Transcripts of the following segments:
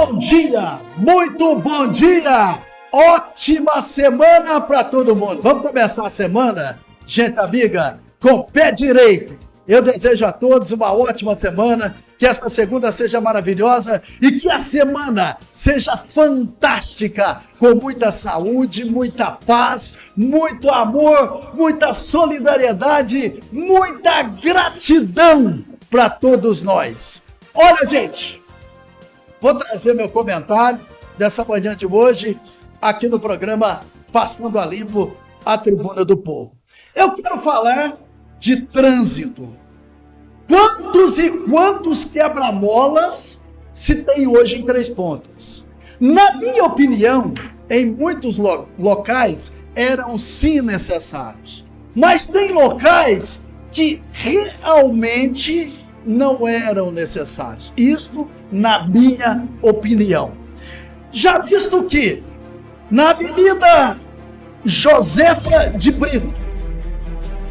Bom dia, muito bom dia, ótima semana para todo mundo. Vamos começar a semana, gente amiga, com o pé direito. Eu desejo a todos uma ótima semana, que esta segunda seja maravilhosa e que a semana seja fantástica, com muita saúde, muita paz, muito amor, muita solidariedade, muita gratidão para todos nós. Olha, gente, vou trazer meu comentário dessa manhã de hoje aqui no programa Passando a Limpo, a Tribuna do Povo. Eu quero falar de trânsito. Quantos e quantos quebra-molas se tem hoje em Três Pontas? Na minha opinião, em muitos locais eram sim necessários. Mas tem locais que realmente não eram necessários. Isto na minha opinião. Já visto que na Avenida Josefa de Brito,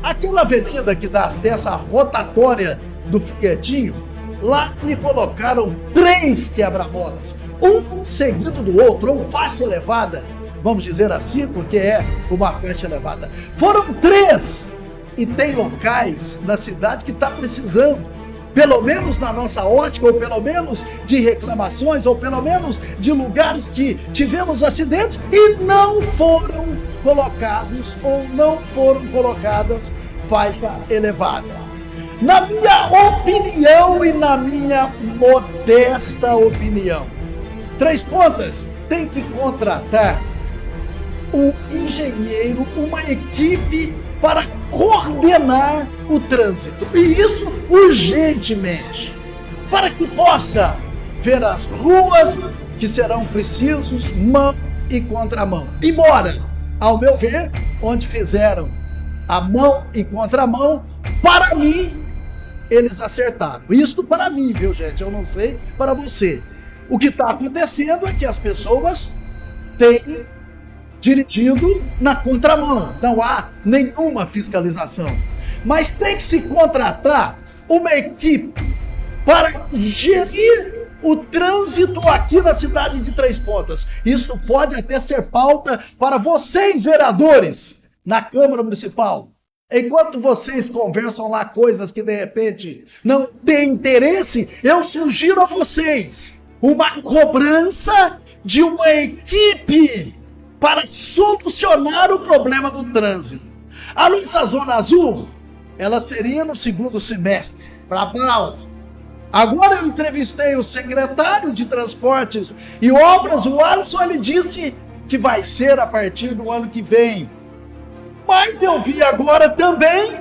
aquela avenida que dá acesso à rotatória do Foguetinho, lá me colocaram 3 quebra-molas, um seguido do outro, ou faixa elevada, vamos dizer assim, porque é uma faixa elevada. Foram 3, e tem locais na cidade que está precisando, pelo menos na nossa ótica, ou pelo menos de reclamações, ou pelo menos de lugares que tivemos acidentes e não foram colocados ou não foram colocadas faixa elevada. Na minha opinião e na minha modesta opinião, Três Pontas tem que contratar um engenheiro, uma equipe para coordenar o trânsito, e isso urgentemente, para que possa ver as ruas que serão precisos mão e contramão. Embora, ao meu ver, onde fizeram a mão e contramão, para mim, eles acertaram. Isso para mim, viu, gente? Eu não sei para você. O que está acontecendo é que as pessoas têm dirigido na contramão, não há nenhuma fiscalização. Mas tem que se contratar uma equipe para gerir o trânsito aqui na cidade de Três Pontas. Isso pode até ser pauta para vocês, vereadores, na Câmara Municipal. Enquanto vocês conversam lá coisas que de repente não têm interesse, eu sugiro a vocês uma cobrança de uma equipe para solucionar o problema do trânsito. A nossa Zona Azul, ela seria no segundo semestre, para Bala. Agora eu entrevistei o secretário de Transportes e Obras, o Alisson, ele disse que vai ser a partir do ano que vem. Mas eu vi agora também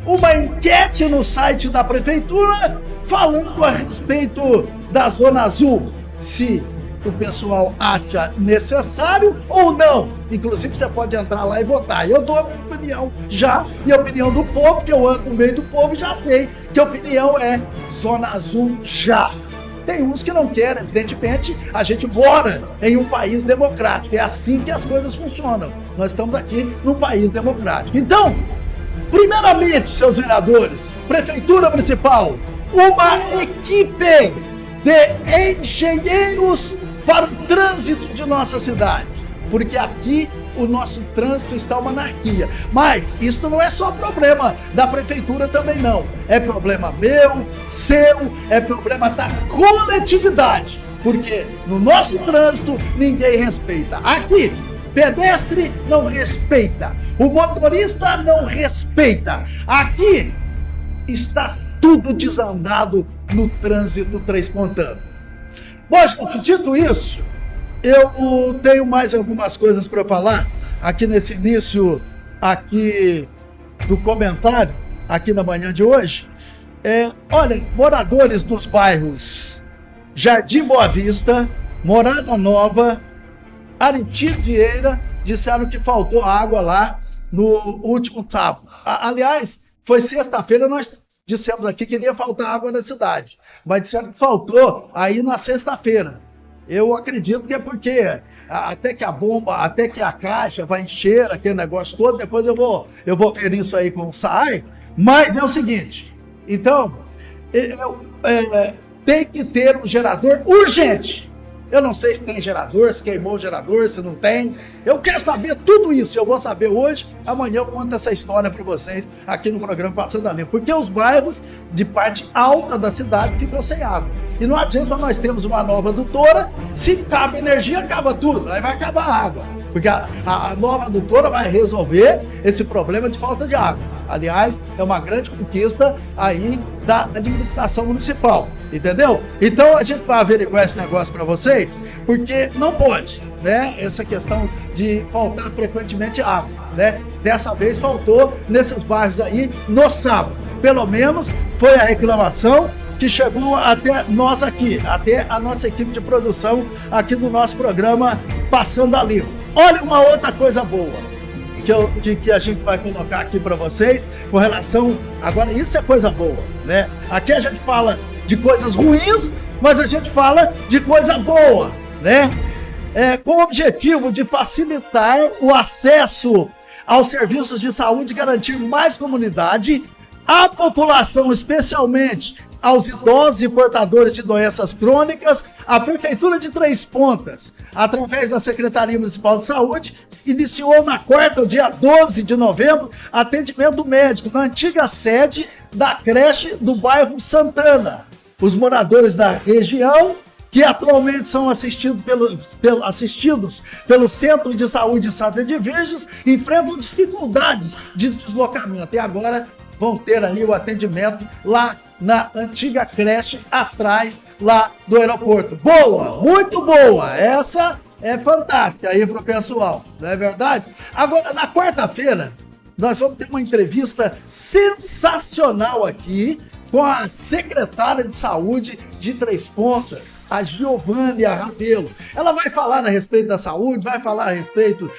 uma enquete no site da Prefeitura falando a respeito da Zona Azul, se o pessoal acha necessário ou não. Inclusive você pode entrar lá e votar. Eu dou a minha opinião já, e a opinião do povo, que eu ando no meio do povo, já sei que a opinião é Zona Azul já. Tem uns que não querem, evidentemente, a gente mora em um país democrático, é assim que as coisas funcionam. Nós estamos aqui num país democrático. Então, primeiramente, seus vereadores, Prefeitura Municipal, uma equipe de engenheiros para o trânsito de nossa cidade, porque aqui o nosso trânsito está uma anarquia. Mas isso não é só problema da prefeitura também não, é problema meu, seu, é problema da coletividade, porque no nosso trânsito ninguém respeita. Aqui, pedestre não respeita, o motorista não respeita, aqui está tudo desandado no trânsito trêspontano. Bom, gente, dito isso, eu tenho mais algumas coisas para falar aqui nesse início aqui do comentário, aqui na manhã de hoje. Olha, moradores dos bairros Jardim Boa Vista, Morada Nova, Aristides Vieira, disseram que faltou água lá no último sábado. Aliás, foi sexta-feira, nós dissemos aqui que iria faltar água na cidade, mas disseram que faltou aí na sexta-feira. Eu acredito que é porque até que a bomba, até que a caixa vai encher aquele negócio todo, depois eu vou ver isso aí com o SAAI, mas é o seguinte, então, tem que ter um gerador urgente. Eu não sei se tem gerador, se queimou o gerador, se não tem. Eu quero saber tudo isso. Eu vou saber hoje. Amanhã eu conto essa história para vocês aqui no programa Passando a Limpo. Porque os bairros de parte alta da cidade ficam sem água. E não adianta nós termos uma nova adutora, se acaba energia, acaba tudo. Aí vai acabar a água. Porque a nova adutora vai resolver esse problema de falta de água. Aliás, é uma grande conquista aí da administração municipal, entendeu? Então a gente vai averiguar esse negócio para vocês, porque não pode, né? Essa questão de faltar frequentemente água, né? Dessa vez faltou nesses bairros aí no sábado. Pelo menos foi a reclamação que chegou até nós aqui, até a nossa equipe de produção aqui do nosso programa Passando a Limpo. Olha uma outra coisa boa que a gente vai colocar aqui para vocês com relação... Agora, isso é coisa boa, né? Aqui a gente fala de coisas ruins, mas a gente fala de coisa boa, né? Com o objetivo de facilitar o acesso aos serviços de saúde e garantir mais comunidade, a população, especialmente aos idosos e portadores de doenças crônicas, a Prefeitura de Três Pontas, através da Secretaria Municipal de Saúde, iniciou na quarta, dia 12 de novembro, atendimento médico na antiga sede da creche do bairro Santana. Os moradores da região, que atualmente são assistidos pelo Centro de Saúde Santa de Virgens, enfrentam dificuldades de deslocamento e agora vão ter ali o atendimento lá na antiga creche, atrás lá do aeroporto. Boa, muito boa, essa é fantástica aí pro pessoal, não é verdade? Agora, na quarta-feira, nós vamos ter uma entrevista sensacional aqui com a secretária de saúde de Três Pontas, a Giovânia Rabelo. Ela vai falar a respeito da saúde, vai falar a respeito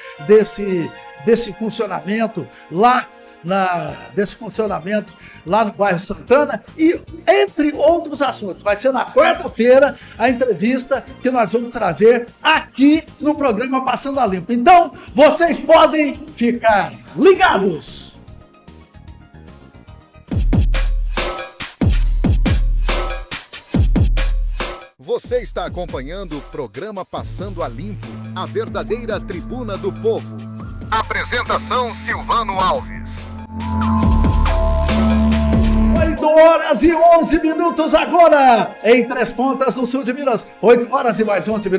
desse funcionamento lá no bairro Santana e entre outros assuntos. Vai ser na quarta-feira a entrevista que nós vamos trazer aqui no programa Passando a Limpo. Então, vocês podem ficar ligados. Você está acompanhando o programa Passando a Limpo, a verdadeira tribuna do povo. Apresentação Silvano Alves. 8h11 agora, em Três Pontas, no sul de Minas. 8h mais 11.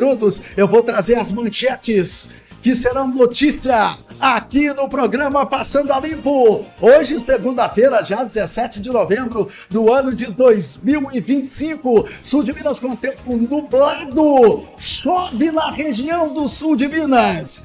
Eu vou trazer as manchetes que serão notícia aqui no programa Passando a Limpo. Hoje, segunda-feira, já 17 de novembro do ano de 2025. Sul de Minas com tempo nublado. Chove na região do sul de Minas.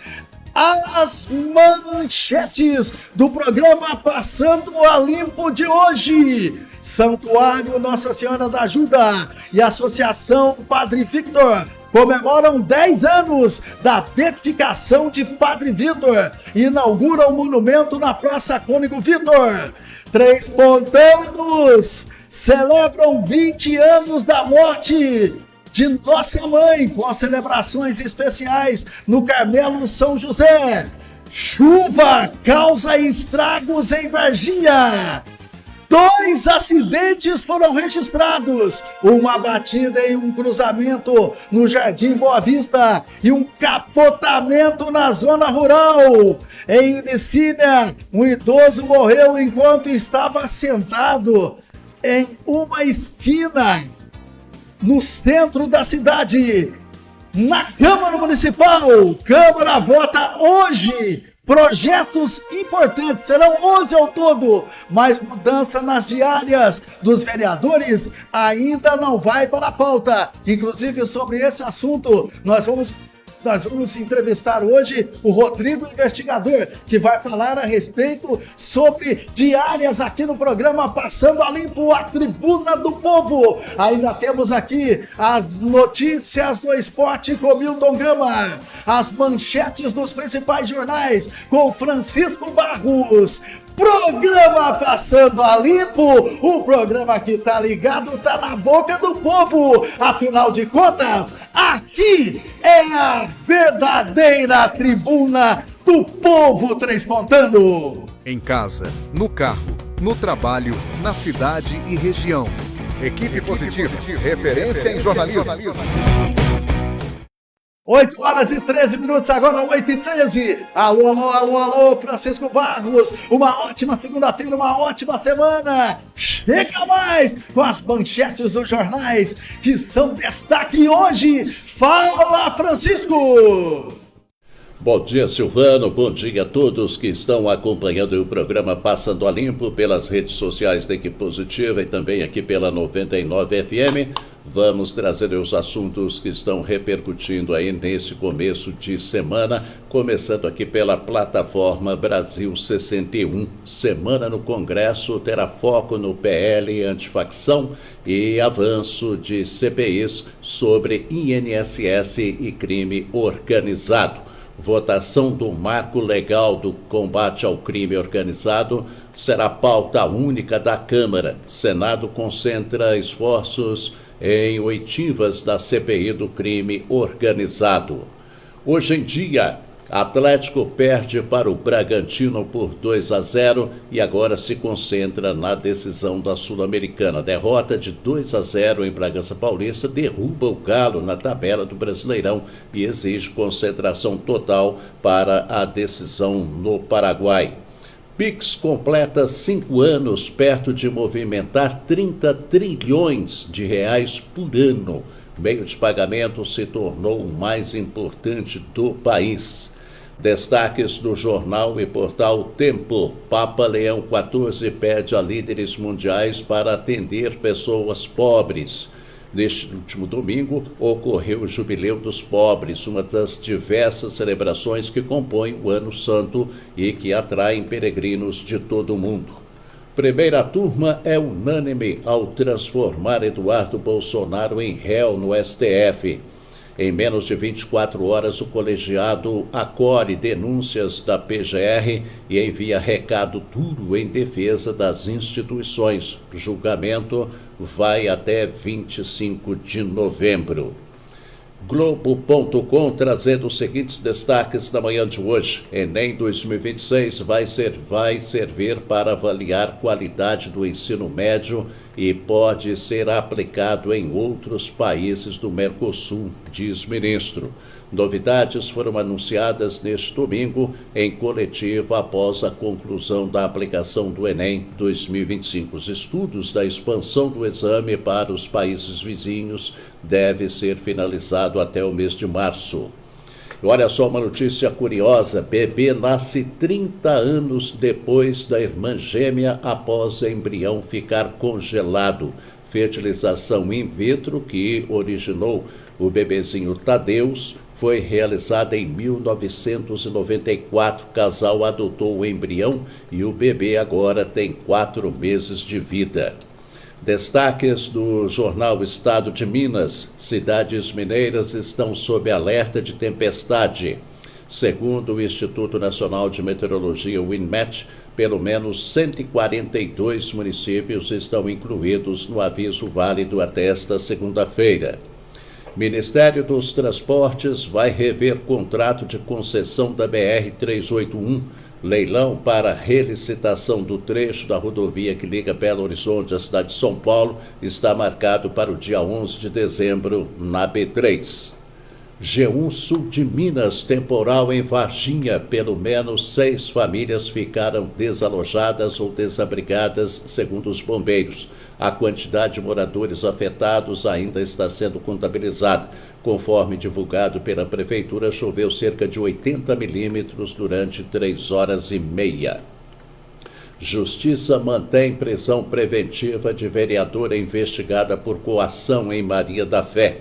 As manchetes do programa Passando a Limpo de hoje. Santuário Nossa Senhora da Ajuda e Associação Padre Victor comemoram 10 anos da beatificação de Padre Vitor e inauguram um monumento na Praça Cônego Vitor. Três pontanos celebram 20 anos da morte de Nossa Mãe, com celebrações especiais no Carmelo São José. Chuva causa estragos em Varginha. 2 acidentes foram registrados, uma batida em um cruzamento no Jardim Boa Vista e um capotamento na zona rural. Em Inicínia, um idoso morreu enquanto estava sentado em uma esquina no centro da cidade. Na Câmara Municipal, Câmara vota hoje projetos importantes, serão 11 ao todo, mas mudança nas diárias dos vereadores ainda não vai para a pauta. Inclusive, sobre esse assunto, nós vamos entrevistar hoje o Rodrigo Investigador, que vai falar a respeito sobre diárias aqui no programa Passando a Limpo, a Tribuna do Povo. Ainda temos aqui as notícias do esporte com Milton Gama, as manchetes dos principais jornais com Francisco Barros. Programa Passando a Limpo, o programa que tá ligado, tá na boca do povo. Afinal de contas, aqui é a verdadeira tribuna do povo trespontano. Em casa, no carro, no trabalho, na cidade e região. Equipe Positiva, referência em jornalismo. 8 horas e 13 minutos, agora 8h13. Alô, alô, alô, alô, Francisco Barros. Uma ótima segunda-feira, uma ótima semana. Chega mais com as manchetes dos jornais que são destaque hoje. Fala, Francisco! Bom dia, Silvano. Bom dia a todos que estão acompanhando o programa Passando a Limpo pelas redes sociais da Equipe Positiva e também aqui pela 99 FM. Vamos trazer os assuntos que estão repercutindo aí nesse começo de semana, começando aqui pela plataforma Brasil 61. Semana no Congresso terá foco no PL antifacção e avanço de CPIs sobre INSS e crime organizado. Votação do marco legal do combate ao crime organizado será pauta única da Câmara. Senado concentra esforços em oitivas da CPI do crime organizado. Hoje em dia, Atlético perde para o Bragantino por 2-0 e agora se concentra na decisão da Sul-Americana. Derrota de 2-0 em Bragança Paulista derruba o Galo na tabela do Brasileirão e exige concentração total para a decisão no Paraguai. Pix completa 5 anos perto de movimentar 30 trilhões de reais por ano. Meio de pagamento se tornou o mais importante do país. Destaques do jornal e portal Tempo. Papa Leão XIV pede a líderes mundiais para atender pessoas pobres. Neste último domingo, ocorreu o Jubileu dos Pobres, uma das diversas celebrações que compõem o Ano Santo e que atraem peregrinos de todo o mundo. Primeira turma é unânime ao transformar Eduardo Bolsonaro em réu no STF. Em menos de 24 horas, o colegiado acolhe denúncias da PGR e envia recado duro em defesa das instituições. O julgamento vai até 25 de novembro. Globo.com trazendo os seguintes destaques da manhã de hoje. Enem 2026 vai servir para avaliar qualidade do ensino médio e pode ser aplicado em outros países do Mercosul, diz ministro. Novidades foram anunciadas neste domingo em coletiva após a conclusão da aplicação do Enem 2025. Os estudos da expansão do exame para os países vizinhos devem ser finalizados até o mês de março. Olha só uma notícia curiosa: bebê nasce 30 anos depois da irmã gêmea após embrião ficar congelado. Fertilização in vitro que originou o bebezinho Tadeus foi realizada em 1994. O casal adotou o embrião e o bebê agora tem 4 meses de vida. Destaques do jornal Estado de Minas. Cidades mineiras estão sob alerta de tempestade. Segundo o Instituto Nacional de Meteorologia, o INMET, pelo menos 142 municípios estão incluídos no aviso válido até esta segunda-feira. Ministério dos Transportes vai rever contrato de concessão da BR-381. Leilão para relicitação do trecho da rodovia que liga Belo Horizonte à cidade de São Paulo está marcado para o dia 11 de dezembro na B3. G1 Sul de Minas, temporal em Varginha. Pelo menos 6 famílias ficaram desalojadas ou desabrigadas, segundo os bombeiros. A quantidade de moradores afetados ainda está sendo contabilizada. Conforme divulgado pela Prefeitura, choveu cerca de 80 milímetros durante 3 horas e meia. Justiça mantém prisão preventiva de vereadora investigada por coação em Maria da Fé.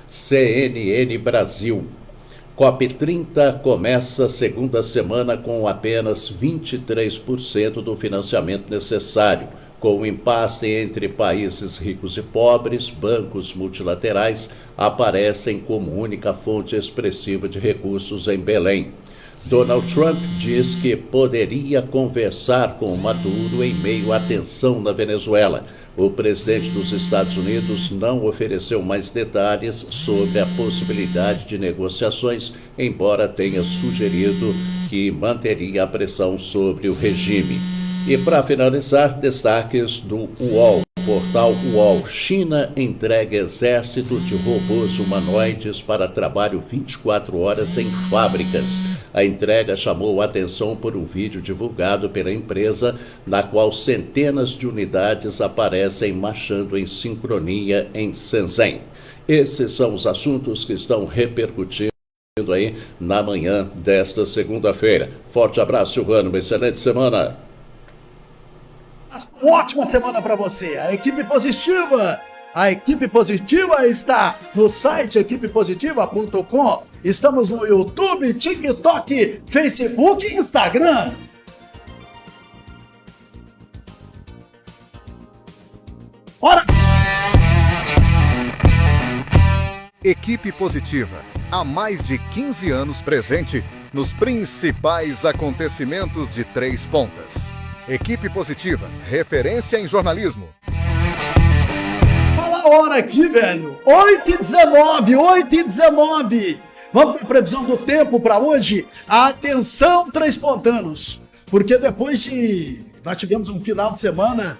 CNN Brasil. COP30 começa a segunda semana com apenas 23% do financiamento necessário. Com o impasse entre países ricos e pobres, bancos multilaterais aparecem como única fonte expressiva de recursos em Belém. Donald Trump diz que poderia conversar com Maduro em meio à tensão na Venezuela. O presidente dos Estados Unidos não ofereceu mais detalhes sobre a possibilidade de negociações, embora tenha sugerido que manteria a pressão sobre o regime. E para finalizar, destaques do UOL. Portal UOL. China entrega exército de robôs humanoides para trabalho 24 horas em fábricas. A entrega chamou a atenção por um vídeo divulgado pela empresa, na qual centenas de unidades aparecem marchando em sincronia em Shenzhen. Esses são os assuntos que estão repercutindo aí na manhã desta segunda-feira. Forte abraço, Silvano. Uma excelente semana. Uma ótima semana para você. A equipe positiva está no site equipepositiva.com. Estamos no YouTube, TikTok, Facebook e Instagram. Ora! Equipe Positiva, há mais de 15 anos presente nos principais acontecimentos de Três Pontas. Equipe Positiva, referência em jornalismo. Fala a hora aqui, velho. 8h19. Vamos ter previsão do tempo para hoje? Atenção, Três Pontanos. Porque depois de... nós tivemos um final de semana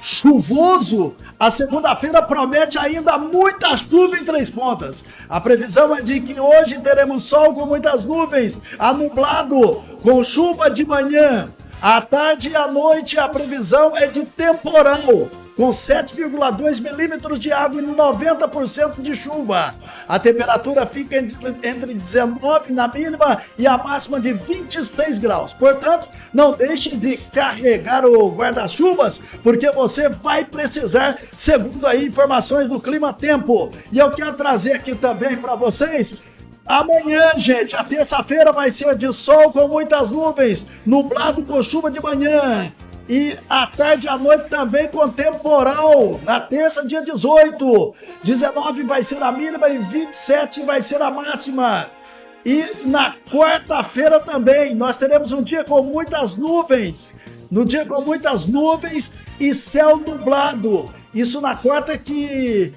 chuvoso, a segunda-feira promete ainda muita chuva em Três Pontas. A previsão é de que hoje teremos sol com muitas nuvens, nublado, com chuva de manhã. À tarde e à noite a previsão é de temporal, com 7,2 milímetros de água e 90% de chuva. A temperatura fica entre 19 na mínima e a máxima de 26 graus. Portanto, não deixe de carregar o guarda-chuvas, porque você vai precisar, segundo aí informações do Clima Tempo. E eu quero trazer aqui também para vocês... amanhã, gente, a terça-feira vai ser de sol com muitas nuvens, nublado com chuva de manhã. E à tarde e à noite também com temporal. Na terça, dia 18. 19 vai ser a mínima e 27 vai ser a máxima. E na quarta-feira também nós teremos um dia com muitas nuvens. No dia com muitas nuvens e céu nublado. Isso na quarta que...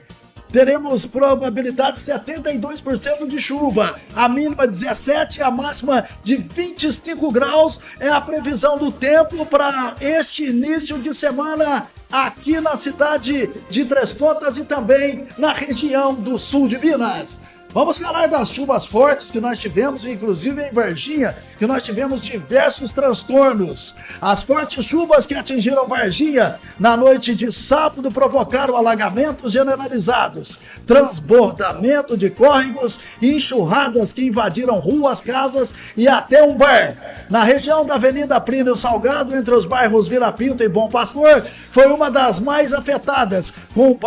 teremos probabilidade de 72% de chuva, a mínima 17, a máxima de 25 graus, é a previsão do tempo para este início de semana aqui na cidade de Três Pontas e também na região do sul de Minas. Vamos falar das chuvas fortes que nós tivemos, inclusive em Varginha, que nós tivemos diversos transtornos. As fortes chuvas que atingiram Varginha na noite de sábado provocaram alagamentos generalizados, transbordamento de córregos e enxurradas que invadiram ruas, casas e até um bar. Na região da Avenida Plínio Salgado, entre os bairros Vila Pinto e Bom Pastor, foi uma das mais afetadas, com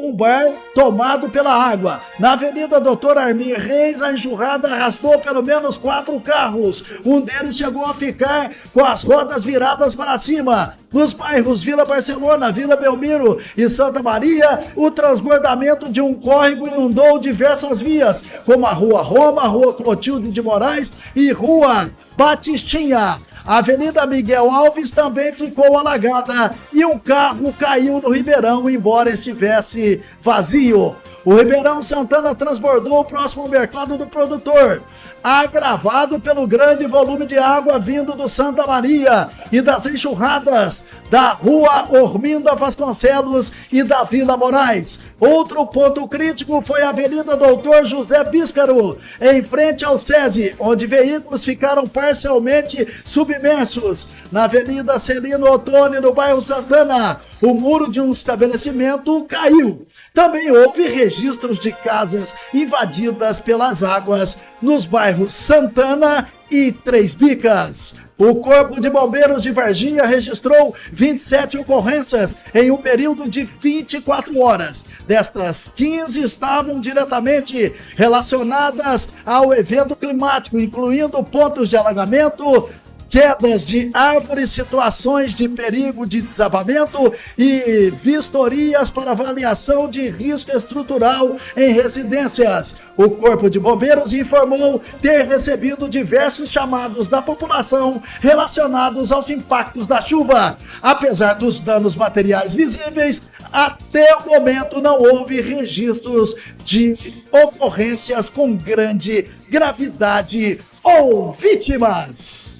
um bar tomado pela água. Na Avenida Doutor Armir Reis, a enxurrada arrastou pelo menos 4 carros. Um deles chegou a ficar com as rodas viradas para cima. Nos bairros Vila Barcelona, Vila Belmiro e Santa Maria, o transbordamento de um córrego inundou diversas vias, como a Rua Roma, a Rua Clotilde de Moraes e Rua Batistinha. A Avenida Miguel Alves também ficou alagada e um carro caiu no Ribeirão, embora estivesse vazio. O Ribeirão Santana transbordou próximo ao mercado do produtor, agravado pelo grande volume de água vindo do Santa Maria e das enxurradas da Rua Orminda Vasconcelos e da Vila Moraes. Outro ponto crítico foi a Avenida Doutor José Bíscaro, em frente ao SESI, onde veículos ficaram parcialmente submersos. Na Avenida Celino Ottoni, no bairro Santana, o muro de um estabelecimento caiu. Também houve registros de casas invadidas pelas águas nos bairros Santana e Três Bicas. O Corpo de Bombeiros de Varginha registrou 27 ocorrências em um período de 24 horas. Destas, 15 estavam diretamente relacionadas ao evento climático, incluindo pontos de alagamento, quedas de árvores, situações de perigo de desabamento e vistorias para avaliação de risco estrutural em residências. O Corpo de Bombeiros informou ter recebido diversos chamados da população relacionados aos impactos da chuva. Apesar dos danos materiais visíveis, até o momento não houve registros de ocorrências com grande gravidade ou vítimas.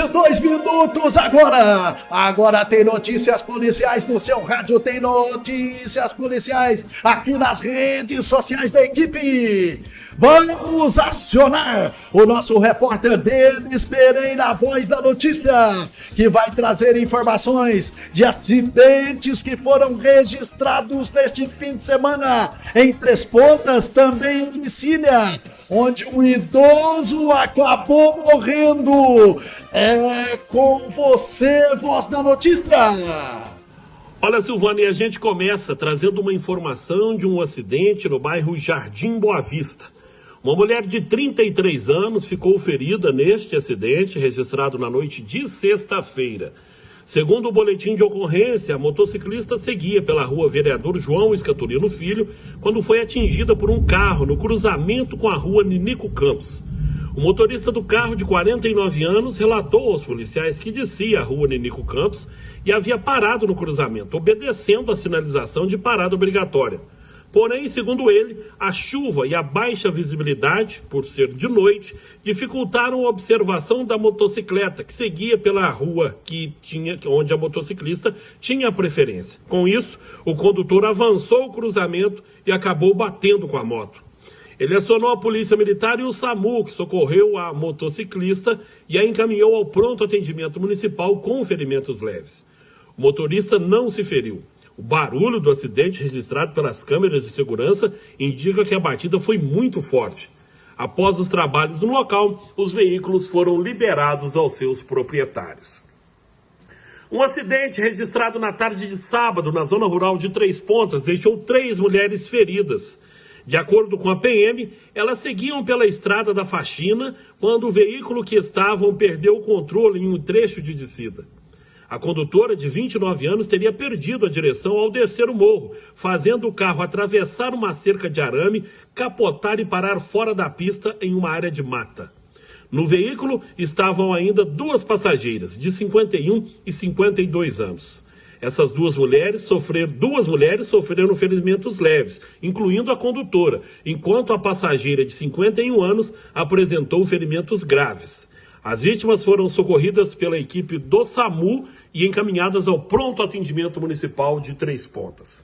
22 minutos agora. Agora tem notícias policiais no seu rádio, tem notícias policiais aqui nas redes sociais da equipe. Vamos acionar o nosso repórter Denis Pereira, a voz da notícia, que vai trazer informações de acidentes que foram registrados neste fim de semana em Três Pontas, também em Licínia, onde um idoso acabou morrendo. É com você, voz da notícia. Olha, Silvano, e a gente começa trazendo uma informação de um acidente no bairro Jardim Boa Vista. Uma mulher de 33 anos ficou ferida neste acidente registrado na noite de sexta-feira. Segundo o boletim de ocorrência, a motociclista seguia pela rua Vereador João Escatolino Filho quando foi atingida por um carro no cruzamento com a rua Ninico Campos. O motorista do carro, de 49 anos, relatou aos policiais que descia a rua Ninico Campos e havia parado no cruzamento, obedecendo a sinalização de parada obrigatória. Porém, segundo ele, a chuva e a baixa visibilidade, por ser de noite, dificultaram a observação da motocicleta, que seguia pela rua onde a motociclista tinha preferência. Com isso, o condutor avançou o cruzamento e acabou batendo com a moto. Ele acionou a Polícia Militar e o SAMU, que socorreu a motociclista e a encaminhou ao pronto atendimento municipal com ferimentos leves. O motorista não se feriu. O barulho do acidente registrado pelas câmeras de segurança indica que a batida foi muito forte. Após os trabalhos no local, os veículos foram liberados aos seus proprietários. Um acidente registrado na tarde de sábado na zona rural de Três Pontas deixou 3 mulheres feridas. De acordo com a PM, elas seguiam pela estrada da Faxina quando o veículo que estavam perdeu o controle em um trecho de descida. A condutora, de 29 anos, teria perdido a direção ao descer o morro, fazendo o carro atravessar uma cerca de arame, capotar e parar fora da pista em uma área de mata. No veículo estavam ainda 2 passageiras, de 51 e 52 anos. Essas duas mulheres sofreram ferimentos leves, incluindo a condutora, enquanto a passageira de 51 anos apresentou ferimentos graves. As vítimas foram socorridas pela equipe do SAMU e encaminhadas ao pronto atendimento municipal de Três Pontas.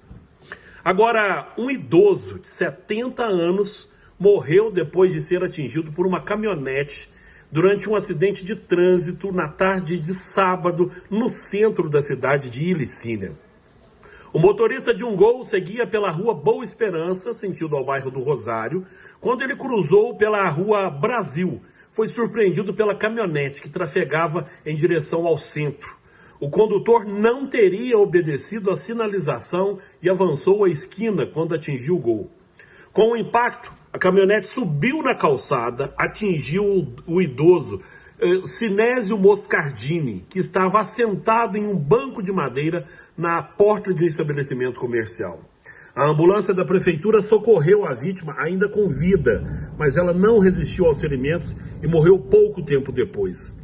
Agora, um idoso de 70 anos morreu depois de ser atingido por uma caminhonete durante um acidente de trânsito na tarde de sábado no centro da cidade de Ilicínia. O motorista de um Gol seguia pela rua Boa Esperança, sentido ao bairro do Rosário, quando ele cruzou pela rua Brasil. Foi surpreendido pela caminhonete que trafegava em direção ao centro. O condutor não teria obedecido à sinalização e avançou a esquina quando atingiu o Gol. Com o impacto, a caminhonete subiu na calçada, atingiu o idoso Sinésio Moscardini, que estava assentado em um banco de madeira na porta de um estabelecimento comercial. A ambulância da prefeitura socorreu a vítima ainda com vida, mas ela não resistiu aos ferimentos e morreu pouco tempo depois.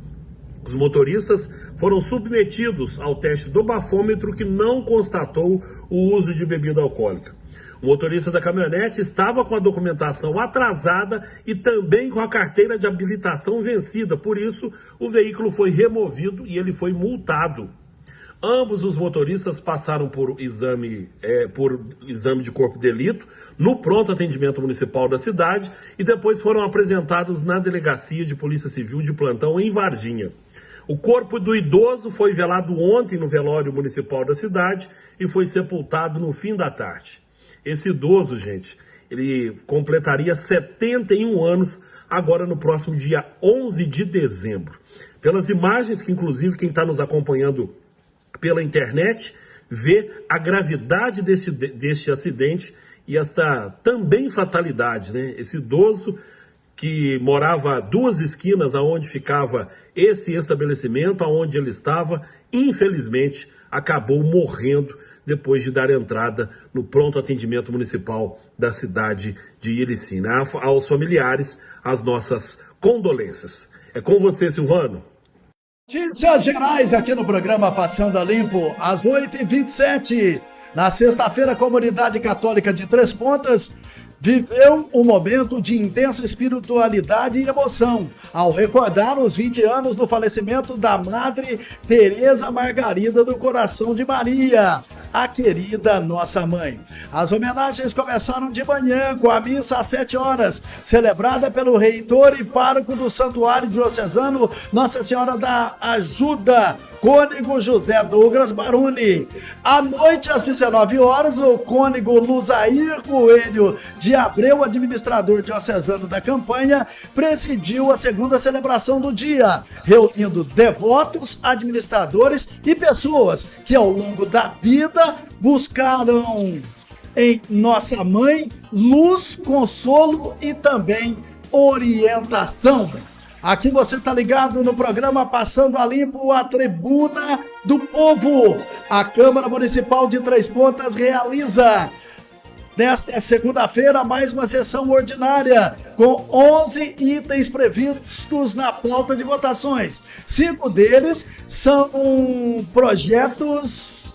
Os motoristas foram submetidos ao teste do bafômetro, que não constatou o uso de bebida alcoólica. O motorista da caminhonete estava com a documentação atrasada e também com a carteira de habilitação vencida, por isso o veículo foi removido e ele foi multado. Ambos os motoristas passaram por exame de corpo de delito no pronto atendimento municipal da cidade e depois foram apresentados na delegacia de Polícia Civil de plantão em Varginha. O corpo do idoso foi velado ontem no velório municipal da cidade e foi sepultado no fim da tarde. Esse idoso, gente, ele completaria 71 anos agora no próximo dia 11 de dezembro. Pelas imagens que, inclusive, quem está nos acompanhando pela internet vê a gravidade deste acidente e esta também fatalidade, né? Esse idoso que morava a 2 esquinas aonde ficava esse estabelecimento, aonde ele estava, infelizmente acabou morrendo depois de dar entrada no pronto atendimento municipal da cidade de Ilicínia. Aos familiares, as nossas condolências. É com você, Silvano. Notícias gerais aqui no programa Passando a Limpo, às 8h27. Na sexta-feira, a comunidade católica de Três Pontas viveu um momento de intensa espiritualidade e emoção ao recordar os 20 anos do falecimento da Madre Teresa Margarida do Coração de Maria, a querida Nossa Mãe. As homenagens começaram de manhã com a missa às 7 horas, celebrada pelo reitor e pároco do Santuário Diocesano Nossa Senhora da Ajuda, cônego José Douglas Baroni. À noite, às 19 horas, o cônego Luzair Coelho de Abreu, administrador diocesano da campanha, presidiu a segunda celebração do dia, reunindo devotos, administradores e pessoas que ao longo da vida buscaram em Nossa Mãe luz, consolo e também orientação. Aqui você está ligado no programa Passando a Limpo, a Tribuna do Povo. A Câmara Municipal de Três Pontas realiza nesta segunda-feira mais uma sessão ordinária com 11 itens previstos na pauta de votações. 5 deles são projetos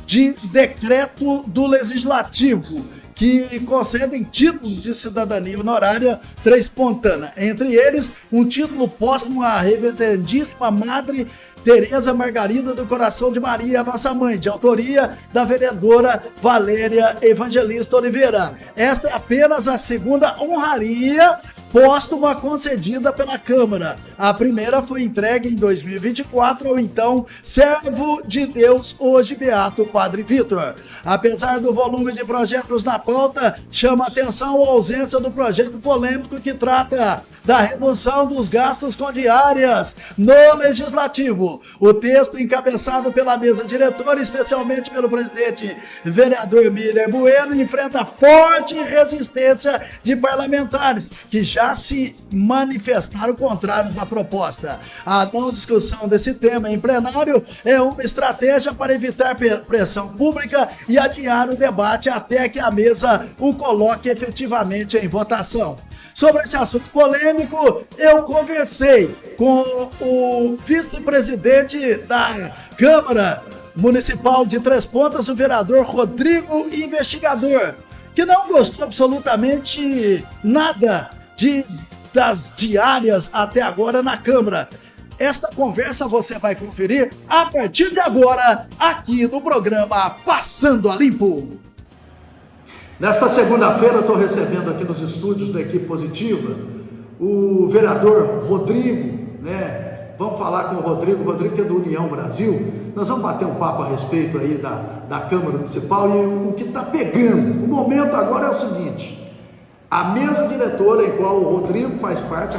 de decreto do Legislativo que concedem títulos de cidadania honorária trespontana. Entre eles, um título póstumo à reverendíssima Madre Teresa Margarida do Coração de Maria, Nossa Mãe, de autoria da vereadora Valéria Evangelista Oliveira. Esta é apenas a segunda honraria póstuma concedida pela Câmara. A primeira foi entregue em 2024 ao então servo de Deus, hoje beato Padre Vitor. Apesar do volume de projetos na pauta, chama atenção a ausência do projeto polêmico que trata da redução dos gastos com diárias no Legislativo. O texto, encabeçado pela mesa diretora, especialmente pelo presidente vereador Miller Bueno, enfrenta forte resistência de parlamentares que já se manifestaram contrários à proposta. A não discussão desse tema em plenário é uma estratégia para evitar pressão pública e adiar o debate até que a mesa o coloque efetivamente em votação. Sobre esse assunto polêmico, eu conversei com o vice-presidente da Câmara Municipal de Três Pontas, o vereador Rodrigo Investigador, que não gostou absolutamente nada das diárias até agora na Câmara. Esta conversa você vai conferir a partir de agora, aqui no programa Passando a Limpo. Nesta segunda-feira, eu estou recebendo aqui nos estúdios da Equipe Positiva o vereador Rodrigo, né? Vamos falar com o Rodrigo que é do União Brasil. Nós vamos bater um papo a respeito aí da Câmara Municipal e o que está pegando. O momento agora é o seguinte: a mesa diretora, a qual o Rodrigo faz parte,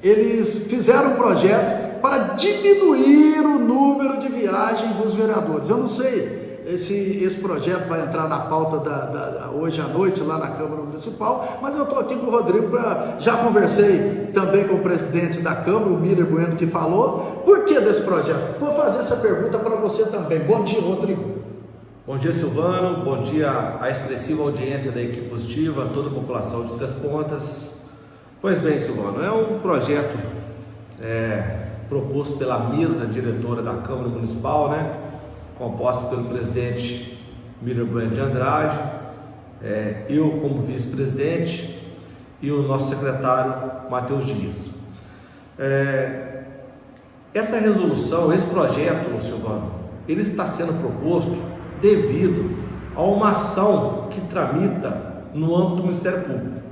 eles fizeram um projeto para diminuir o número de viagens dos vereadores. Eu não sei se esse projeto vai entrar na pauta hoje à noite lá na Câmara Municipal, mas eu estou aqui com o Rodrigo já conversei também com o presidente da Câmara, o Miller Bueno, que falou. Por que desse projeto? Vou fazer essa pergunta para você também. Bom dia, Rodrigo. Bom dia, Silvano. Bom dia à expressiva audiência da Equipe Positiva, a toda a população de Três Pontas. Pois bem, Silvano, é um projeto proposto pela mesa diretora da Câmara Municipal, né? Composta pelo presidente Miller Bueno de Andrade, eu como vice-presidente e o nosso secretário Matheus Dias. Essa resolução, esse projeto, Silvano, ele está sendo proposto devido a uma ação que tramita no âmbito do Ministério Público.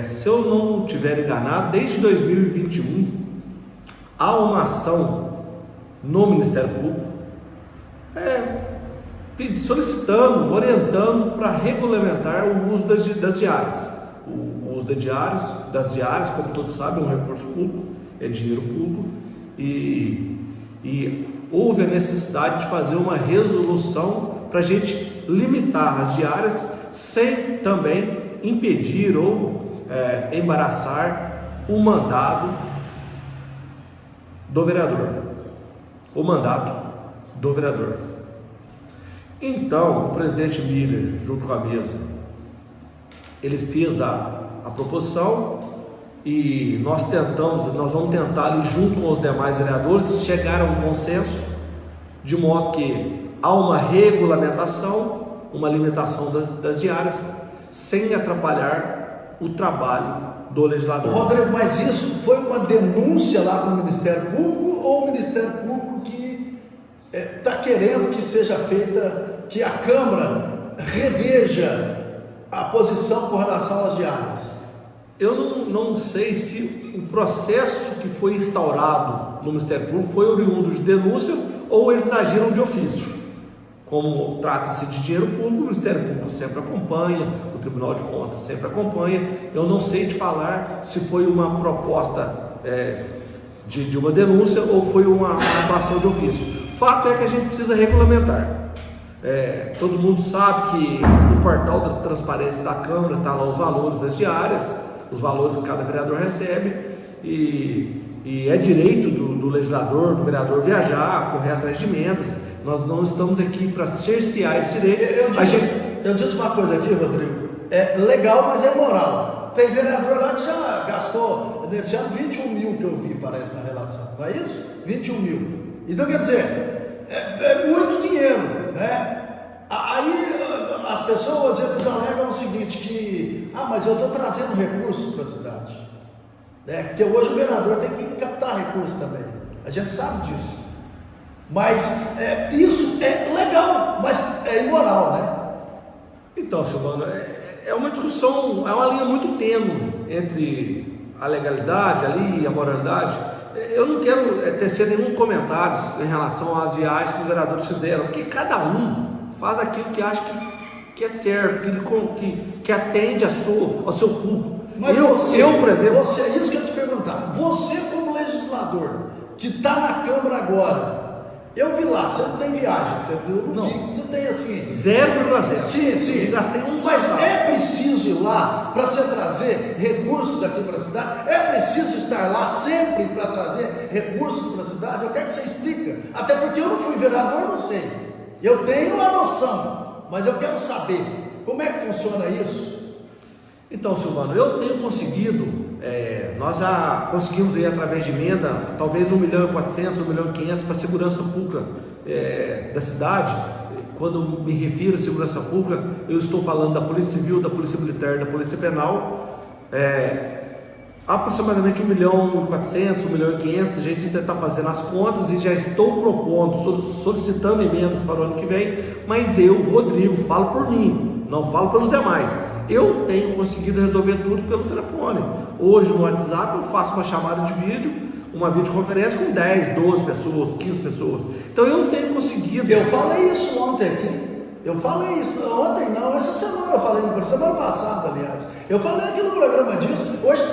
Se eu não estiver enganado, desde 2021 há uma ação no Ministério Público solicitando, orientando para regulamentar o uso das diárias. O uso das diárias, como todos sabem, é um recurso público, é dinheiro público, e houve a necessidade de fazer uma resolução para a gente limitar as diárias sem também impedir ou embaraçar o mandado do vereador. Então, o presidente Miller, junto com a mesa, ele fez a proposição e nós vamos tentar ali, junto com os demais vereadores, chegar a um consenso, de modo que há uma regulamentação, uma limitação das diárias, sem atrapalhar o trabalho do legislador. Rodrigo, mas isso foi uma denúncia lá para o Ministério Público ou o Ministério Público que está querendo que seja feita, que a Câmara reveja a posição com relação às diárias? Eu não sei se o processo que foi instaurado no Ministério Público foi oriundo de denúncia ou eles agiram de ofício. Como trata-se de dinheiro público, o Ministério Público sempre acompanha, o Tribunal de Contas sempre acompanha. Eu não sei te falar se foi uma proposta de uma denúncia ou foi uma ação de ofício. Fato é que a gente precisa regulamentar. Todo mundo sabe que no portal da transparência da Câmara está lá os valores das diárias, os valores que cada vereador recebe, e é direito do legislador, do vereador viajar, correr atrás de emendas. Nós não estamos aqui para cercear esse direito. Eu disse uma coisa aqui, Rodrigo, é legal, mas é imoral. Tem vereador lá que já gastou nesse ano 21 mil, que eu vi, parece, na relação, não é isso? 21 mil. Então, quer dizer, é muito dinheiro, né? Aí as pessoas, eles alegam o seguinte, que, mas eu estou trazendo recursos para a cidade, né? Porque hoje o vereador tem que captar recursos também, a gente sabe disso. Mas isso é legal, mas é imoral, né? Então, Silvano, é uma discussão, é uma linha muito tênue entre a legalidade ali e a moralidade. Eu não quero tecer nenhum comentário em relação às viagens que os vereadores fizeram, porque cada um faz aquilo que acha que é certo, que atende ao seu público. Mas eu, por exemplo... isso que eu te perguntar, você como legislador, que está na Câmara agora, eu vi lá, você não tem viagem, você tem assim... 0,0. Sim. Gastei Mas é preciso ir lá para você trazer recursos aqui para a cidade? É preciso estar lá sempre para trazer recursos para a cidade? Eu quero que você explique. Até porque eu não fui vereador, não sei. Eu tenho a noção, mas eu quero saber como é que funciona isso. Então, Silvano, eu tenho conseguido, nós já conseguimos aí através de emenda, talvez 1.400.000, 1.500.000 para a segurança pública da cidade. Quando me refiro à segurança pública, eu estou falando da Polícia Civil, da Polícia Militar, da Polícia Penal. Aproximadamente 1.400.000, 1.500.000, a gente ainda está fazendo as contas e já estou propondo, solicitando emendas para o ano que vem, mas eu, Rodrigo, falo por mim, não falo pelos demais. Eu tenho conseguido resolver tudo pelo telefone. Hoje no WhatsApp eu faço uma chamada de vídeo, uma videoconferência com 10, 12 pessoas, 15 pessoas. Então eu tenho conseguido. Eu falei isso ontem aqui. Ontem não, essa semana eu falei, semana passada, aliás. Eu falei aqui no programa disso. Hoje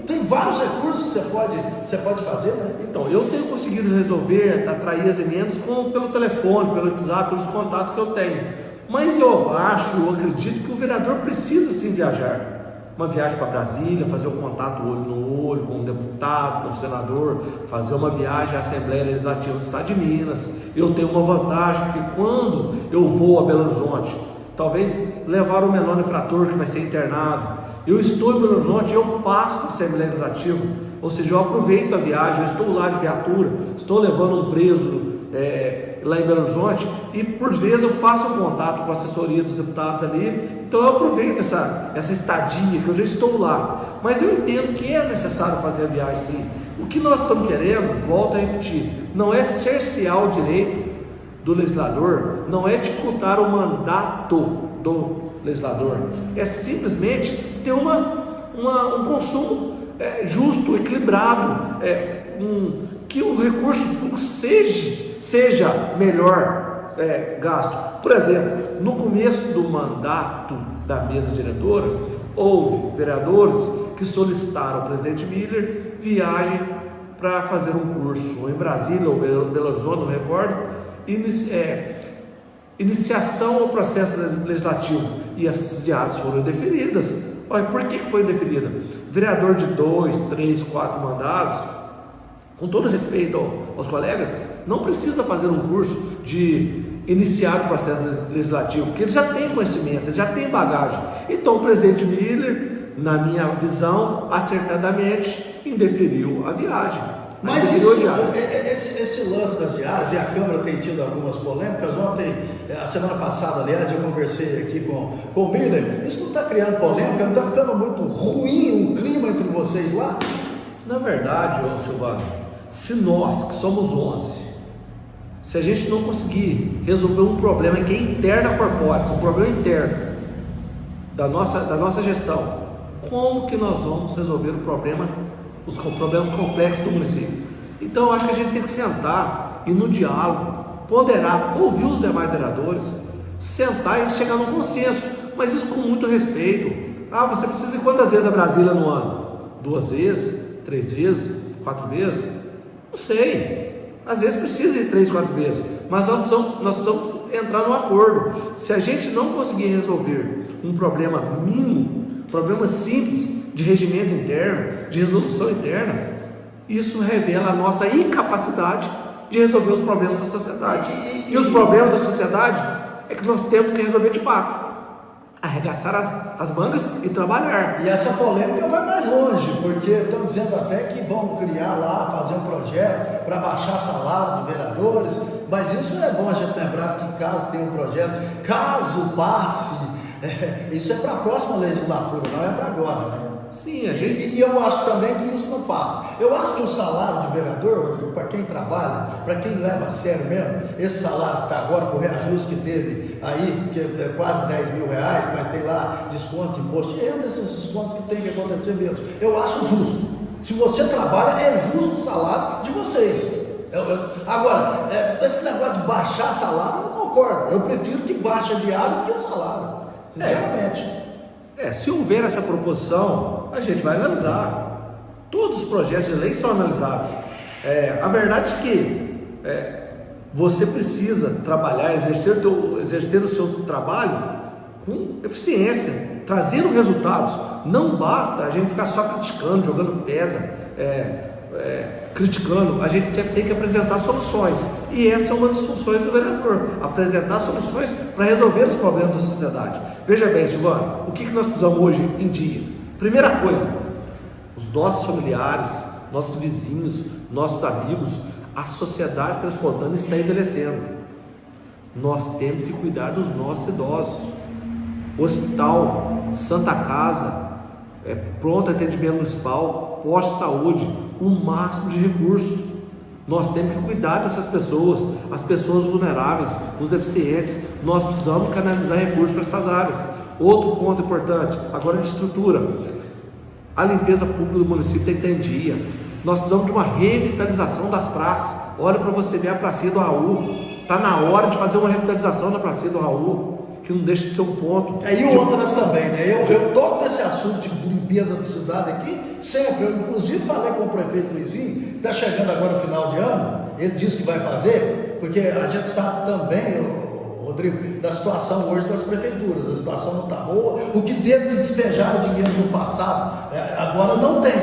tem vários recursos que você pode fazer, né? Então, eu tenho conseguido resolver, atrair as emendas pelo telefone, pelo WhatsApp, pelos contatos que eu tenho. Mas eu acredito que o vereador precisa sim viajar. Uma viagem para Brasília, fazer um contato olho no olho com um deputado, com um senador, fazer uma viagem à Assembleia Legislativa do Estado de Minas. Eu tenho uma vantagem, porque quando eu vou a Belo Horizonte, talvez levar o menor infrator que vai ser internado, eu estou em Belo Horizonte, eu passo para a Assembleia Legislativa, ou seja, eu aproveito a viagem, eu estou lá de viatura, estou levando um preso lá em Belo Horizonte, e por vezes eu faço um contato com a assessoria dos deputados ali, então eu aproveito essa estadia, que eu já estou lá. Mas eu entendo que é necessário fazer a viagem sim. O que nós estamos querendo, volto a repetir, não é cercear o direito do legislador, não é dificultar o mandato do legislador, é simplesmente ter um consumo justo, equilibrado, que o recurso público seja melhor gasto. Por exemplo, no começo do mandato da mesa diretora, houve vereadores que solicitaram ao presidente Miller viagem para fazer um curso, ou em Brasília ou Belo Horizonte, não me recordo, iniciação ao processo legislativo, e essas diárias foram indeferidas. Olha, por que foi indeferida? Vereador de 2, 3, 4 mandados, com todo respeito aos colegas, não precisa fazer um curso de iniciar o processo legislativo, porque ele já tem conhecimento, ele já tem bagagem. Então o presidente Miller, na minha visão, acertadamente indeferiu a viagem. Mas Definiu isso, diária. esse lance das diárias, e a Câmara tem tido algumas polêmicas. Ontem, a semana passada, aliás, eu conversei aqui com o Miller. Isso não está criando polêmica? Não está ficando muito ruim o clima entre vocês lá? Na verdade, ô Silvano, se nós, que somos 11, se a gente não conseguir resolver um problema que é interno à Corpóreis, um problema interno da nossa gestão, como que nós vamos resolver os problemas complexos do município? Então, eu acho que a gente tem que sentar e no diálogo, ponderar, ouvir os demais vereadores, sentar e chegar num consenso, mas isso com muito respeito. Ah, você precisa ir quantas vezes a Brasília no ano? 2 vezes? 3 vezes? 4 vezes? Não sei. Às vezes precisa ir 3, 4 vezes, mas nós precisamos entrar num acordo. Se a gente não conseguir resolver um problema mínimo, problema simples de regimento interno, de resolução interna, isso revela a nossa incapacidade de resolver os problemas da sociedade. E os problemas da sociedade é que nós temos que resolver de fato. Arregaçar as mangas e trabalhar. E essa polêmica vai mais longe, porque estão dizendo até que vão criar lá, fazer um projeto para baixar salário de vereadores, mas isso é bom a gente lembrar que caso tenha um projeto, caso passe, isso é para a próxima legislatura, não é para agora, né? Sim, E eu acho também que isso não passa. Eu acho que o salário de vereador, para quem trabalha, para quem leva a sério mesmo, esse salário que está agora, com o reajuste que teve aí, que é quase 10 mil reais, mas tem lá desconto, imposto, e é um desses descontos que tem que acontecer mesmo. Eu acho justo. Se você trabalha, é justo o salário de vocês. Agora, esse negócio de baixar salário, eu não concordo. Eu prefiro que baixe a diária do que o salário, sinceramente. Se houver essa proposição, a gente vai analisar. Todos os projetos de lei são analisados. A verdade é que você precisa trabalhar, exercer o seu trabalho com eficiência, trazendo resultados. Não basta a gente ficar só criticando, jogando pedra, criticando. A gente tem que apresentar soluções. E essa é uma das funções do vereador, apresentar soluções para resolver os problemas da sociedade. Veja bem, Silvano, o que nós precisamos hoje em dia? Primeira coisa, os nossos familiares, nossos vizinhos, nossos amigos, a sociedade transportando está envelhecendo. Nós temos que cuidar dos nossos idosos. Hospital, Santa Casa, pronto atendimento municipal, posto de saúde, o máximo de recursos. Nós temos que cuidar dessas pessoas, as pessoas vulneráveis, os deficientes. Nós precisamos canalizar recursos para essas áreas. Outro ponto importante, agora de estrutura, a limpeza pública do município tem que estar em dia. Nós precisamos de uma revitalização das praças. Olha para você ver a pracinha do Raul, está na hora de fazer uma revitalização da pracinha do Raul, que não deixa de ser um ponto. E outras também, né? Eu toco nesse assunto de limpeza da cidade aqui, sempre. Eu inclusive falei com o prefeito Luizinho, está chegando agora o final de ano, ele disse que vai fazer, porque a gente sabe também, Rodrigo, da situação hoje das prefeituras, a situação não está boa, o que teve de despejar o dinheiro no passado, agora não tem.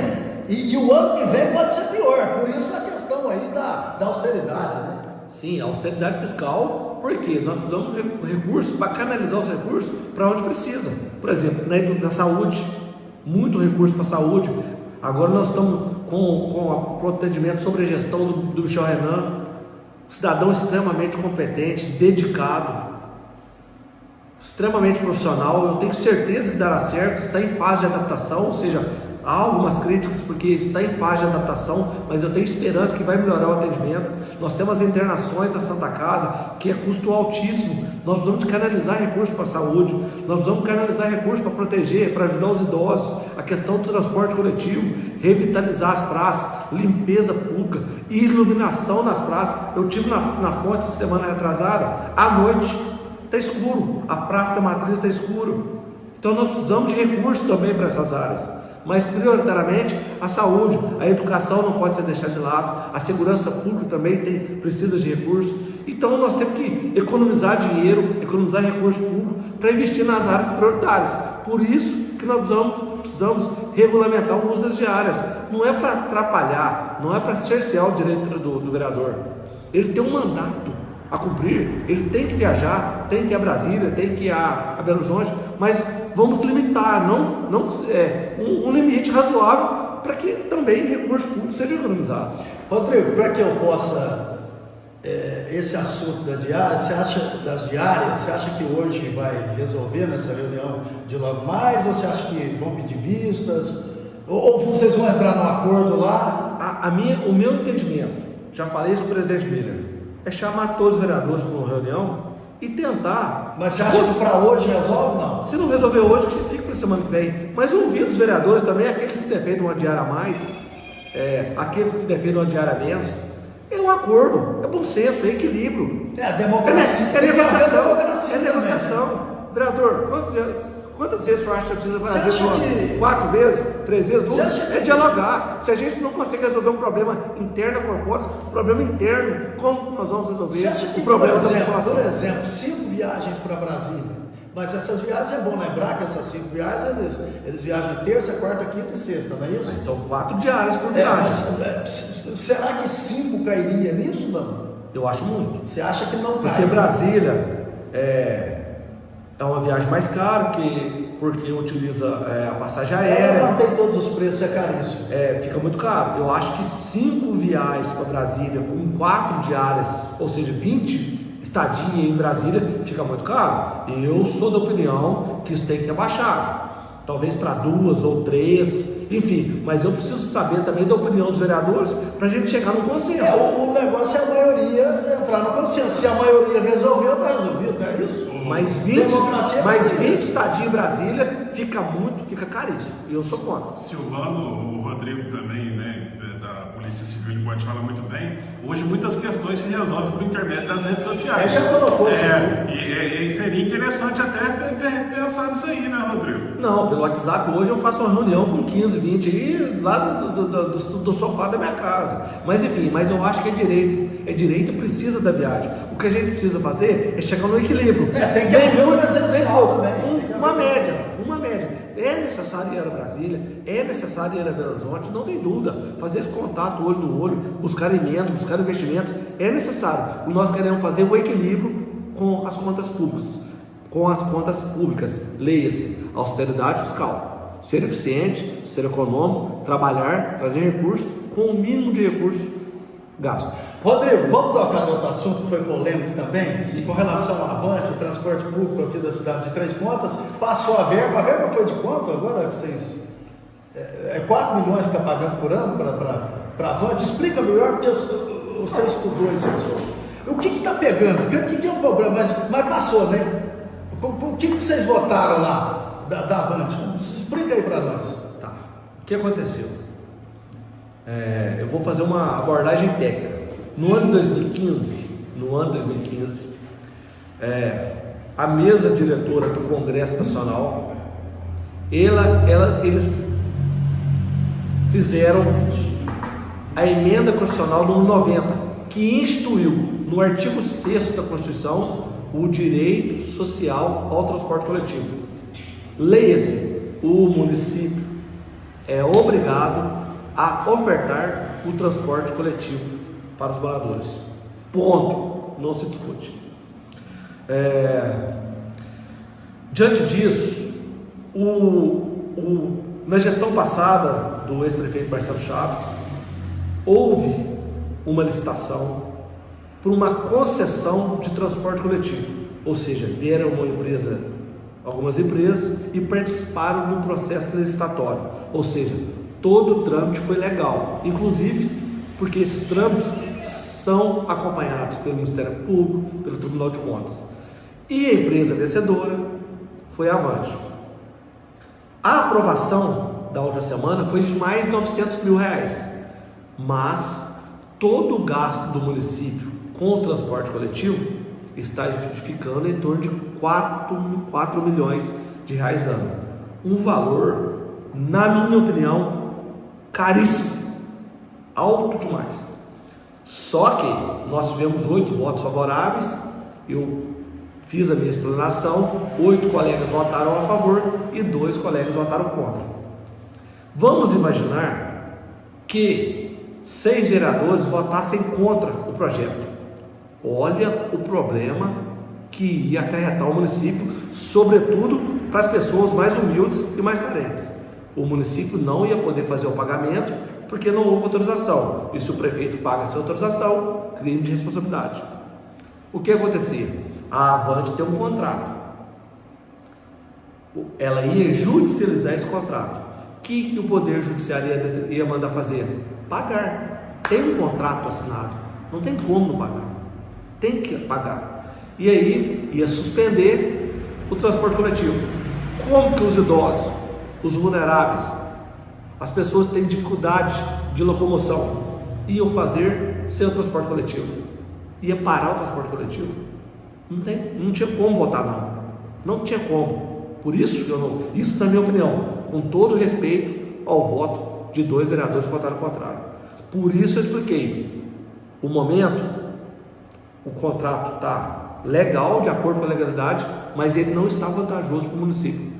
E o ano que vem pode ser pior, por isso a questão aí da austeridade, né? Sim, a austeridade fiscal, porque nós precisamos de recursos para canalizar os recursos para onde precisa. Por exemplo, na saúde, muito recurso para a saúde. Agora nós estamos com o atendimento sobre a gestão do Michel Renan, cidadão extremamente competente, dedicado, extremamente profissional. Eu tenho certeza que dará certo, está em fase de adaptação, ou seja, há algumas críticas porque está em fase de adaptação, mas eu tenho esperança que vai melhorar o atendimento. Nós temos as internações da Santa Casa, que é custo altíssimo. Nós vamos canalizar recursos para a saúde, nós vamos canalizar recursos para proteger, para ajudar os idosos, a questão do transporte coletivo, revitalizar as praças, limpeza pública, iluminação nas praças. Eu estive na fonte semana retrasada, à noite está escuro, a praça da Matriz está escuro. Então nós precisamos de recursos também para essas áreas. Mas prioritariamente a saúde, a educação não pode ser deixada de lado, a segurança pública também precisa de recursos. Então nós temos que economizar dinheiro, economizar recursos públicos para investir nas áreas prioritárias. Por isso que nós precisamos regulamentar o uso das diárias. Não é para atrapalhar, não é para cercear o direito do vereador. Ele tem um mandato a cumprir, ele tem que viajar, tem que ir a Brasília, tem que ir a Belo Horizonte, mas vamos limitar, um limite razoável para que também recursos públicos sejam economizados. Rodrigo, para que eu possa, esse assunto das diárias, você acha que hoje vai resolver nessa reunião de logo mais, ou você acha que vão pedir vistas, ou vocês vão entrar num acordo lá? O meu entendimento, já falei isso com o presidente Miller, é chamar todos os vereadores para uma reunião e tentar... Mas você acha que para hoje resolve, não? Se não resolver hoje, que fique para a semana que vem. Mas ouvir os vereadores também, aqueles que defendem uma diária a mais, aqueles que defendem uma diária a menos, é um acordo, é bom senso, é equilíbrio. É democracia. É negociação. Vereador, quantas vezes você acha que precisa fazer? 4 vezes? 3 vezes? 2? É dialogar. Se a gente não consegue resolver um problema interno corpóreo, problema interno, como nós vamos resolver o problema da população? Por exemplo, 5 viagens para Brasília. Mas essas viagens, é bom lembrar que essas 5 viagens, eles viajam terça, quarta, quinta e sexta, não é isso? Mas são 4 diárias por viagem. Será que 5 cairia nisso, não? Eu acho muito. Você acha que não cai? Porque Brasília é uma viagem mais cara, porque utiliza a passagem aérea. Eu levantei todos os preços, é caríssimo. Fica muito caro. Eu acho que 5 viagens para Brasília com 4 diárias, ou seja, 20 estadia em Brasília, fica muito caro. Eu sou da opinião que isso tem que abaixar, talvez para 2 ou 3, enfim, mas eu preciso saber também da opinião dos vereadores para a gente chegar no consenso. O negócio é a maioria entrar no consenso. Se a maioria resolveu, está resolvido, não é isso? Mas 20 estadias em Brasília fica caríssimo. E eu sou contra. Silvano, o Rodrigo também, né, da Polícia Civil, ele pode falar muito bem. Hoje muitas questões se resolvem por intermédio das redes sociais. Já colocou isso. E seria interessante até pensar nisso aí, né, Rodrigo? Não, pelo WhatsApp hoje eu faço uma reunião com 15, 20 aí, lá do sofá da minha casa. Mas enfim, eu acho que é direito. É direito e precisa da viagem. O que a gente precisa fazer é chegar no equilíbrio. Tem que haver uma também. Uma média. É necessário ir a Brasília, é necessário ir a Belo Horizonte, não tem dúvida. Fazer esse contato olho no olho, buscar emendas, buscar investimentos, é necessário. Nós queremos fazer o equilíbrio com as contas públicas. Leia-se, austeridade fiscal. Ser eficiente, ser econômico, trabalhar, trazer recursos com o mínimo de recursos gastos. Rodrigo, vamos tocar no outro assunto que foi polêmico também, com relação ao Avante, o transporte público aqui da cidade de Três Pontas, passou a verba foi de quanto agora que vocês... 4 milhões que está pagando por ano para Avante? Explica melhor, porque você estudou esse assunto. O que está pegando? O que é o problema? Mas passou, né? O que vocês votaram lá da Avante? Explica aí para nós. Tá. O que aconteceu? Eu vou fazer uma abordagem técnica. No ano 2015, a mesa diretora do Congresso Nacional, eles fizeram a emenda constitucional número 90, que instituiu no artigo 6º da Constituição o direito social ao transporte coletivo. Leia-se, o município é obrigado a ofertar o transporte coletivo para os moradores. Ponto. Não se discute. Diante disso, na gestão passada do ex-prefeito Marcelo Chaves, houve uma licitação por uma concessão de transporte coletivo. Ou seja, vieram algumas empresas e participaram do processo licitatório. Ou seja, todo o trâmite foi legal, inclusive porque esses trâmites são acompanhados pelo Ministério Público, pelo Tribunal de Contas. E a empresa vencedora foi a Avante. A aprovação da outra semana foi de mais de R$900 mil, mas todo o gasto do município com o transporte coletivo está ficando em torno de 4 milhões de reais ano. Um valor, na minha opinião, caríssimo, alto demais. Só que nós tivemos 8 votos favoráveis, eu fiz a minha explanação, 8 colegas votaram a favor e 2 colegas votaram contra. Vamos imaginar que 6 vereadores votassem contra o projeto. Olha o problema que ia acarretar o município, sobretudo para as pessoas mais humildes e mais carentes. O município não ia poder fazer o pagamento porque não houve autorização. E se o prefeito paga sem autorização, crime de responsabilidade. O que acontecia? A Avante tem um contrato. Ela ia judicializar esse contrato. O que o Poder Judiciário ia mandar fazer? Pagar. Tem um contrato assinado. Não tem como não pagar. Tem que pagar. E aí ia suspender o transporte coletivo. Como que os idosos, os vulneráveis, as pessoas que têm dificuldade de locomoção, iam fazer sem o transporte coletivo? Ia parar o transporte coletivo? Não tinha como votar, não. Não tinha como. Por isso que isso na minha opinião, com todo respeito ao voto de 2 vereadores que votaram contrário. Por isso eu expliquei. O momento, o contrato está legal, de acordo com a legalidade, mas ele não está vantajoso para o município.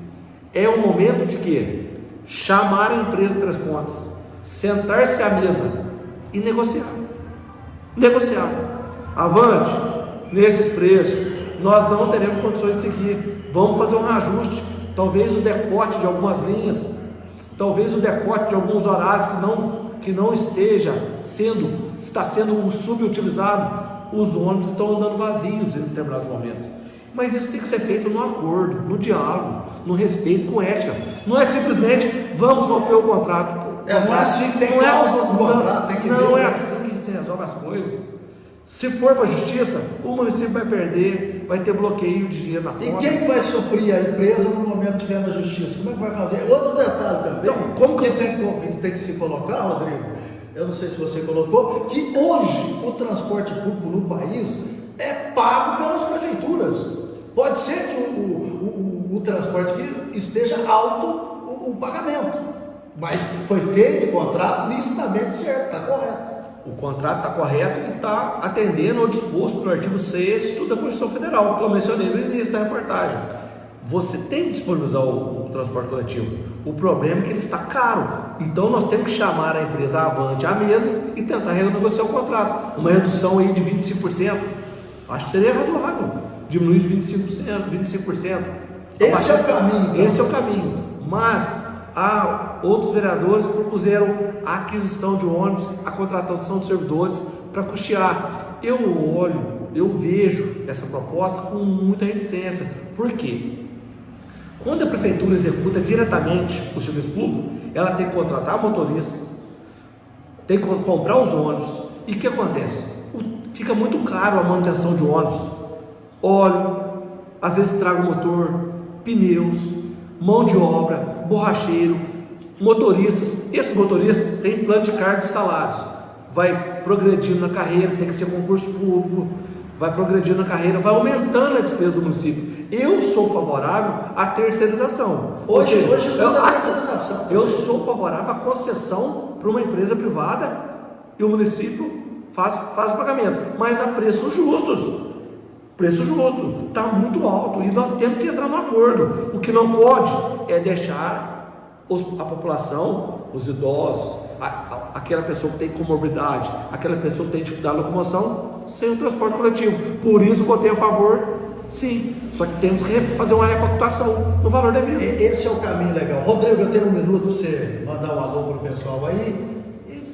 É o momento de quê? Chamar a empresa Três Pontas, sentar-se à mesa e negociar. Negociar. Avante, nesses preços, nós não teremos condições de seguir. Vamos fazer um reajuste. Talvez o decote de algumas linhas, talvez o decote de alguns horários que não está sendo subutilizado. Os ônibus estão andando vazios em determinados momentos. Mas isso tem que ser feito no acordo, no diálogo, no respeito, com ética. Não é simplesmente vamos romper o contrato. Não é assim que tem cláusula no contrato, tem que ver. Não é assim que se resolve as coisas. Se for para a justiça, o município vai perder, vai ter bloqueio de dinheiro na conta. E quem vai suprir a empresa no momento que estiver na justiça? Como é que vai fazer? Outro detalhe também, então, como que tem que se colocar, Rodrigo, eu não sei se você colocou, que hoje o transporte público no país é pago pelas prefeituras. Pode ser que o transporte aqui esteja alto o pagamento, mas foi feito o contrato licitamente certo, está correto. O contrato está correto e está atendendo ao disposto no artigo 6º da Constituição Federal, que eu mencionei no início da reportagem. Você tem que disponibilizar o transporte coletivo. O problema é que ele está caro. Então nós temos que chamar a empresa Avante à mesa e tentar renegociar o contrato. Uma redução aí de 25%. Acho que seria razoável. Diminuir de 25%. Esse é o caminho. Então. Esse é o caminho. Mas outros vereadores propuseram a aquisição de ônibus, a contratação de servidores para custear. Eu vejo essa proposta com muita reticência. Por quê? Quando a prefeitura executa diretamente o serviço público, ela tem que contratar motoristas, tem que comprar os ônibus. E o que acontece? Fica muito caro a manutenção de ônibus. Óleo, às vezes estraga o motor, pneus, mão de obra, borracheiro, motoristas. Esses motoristas têm plano de carga de salários. Vai progredindo na carreira, tem que ser concurso público, vai progredindo na carreira, vai aumentando a despesa do município. Eu sou favorável à terceirização. Hoje não é terceirização. Eu sou favorável à concessão para uma empresa privada e o município faz o pagamento, mas a preços justos. Preço justo, está muito alto e nós temos que entrar no acordo. O que não pode é deixar a população, os idosos, aquela pessoa que tem comorbidade, aquela pessoa que tem dificuldade de locomoção, sem o transporte coletivo. Por isso votei a favor, sim. Só que temos que fazer uma repactuação no valor devido. Esse é o caminho legal. Rodrigo, eu tenho um minuto para você mandar um alô para o pessoal aí.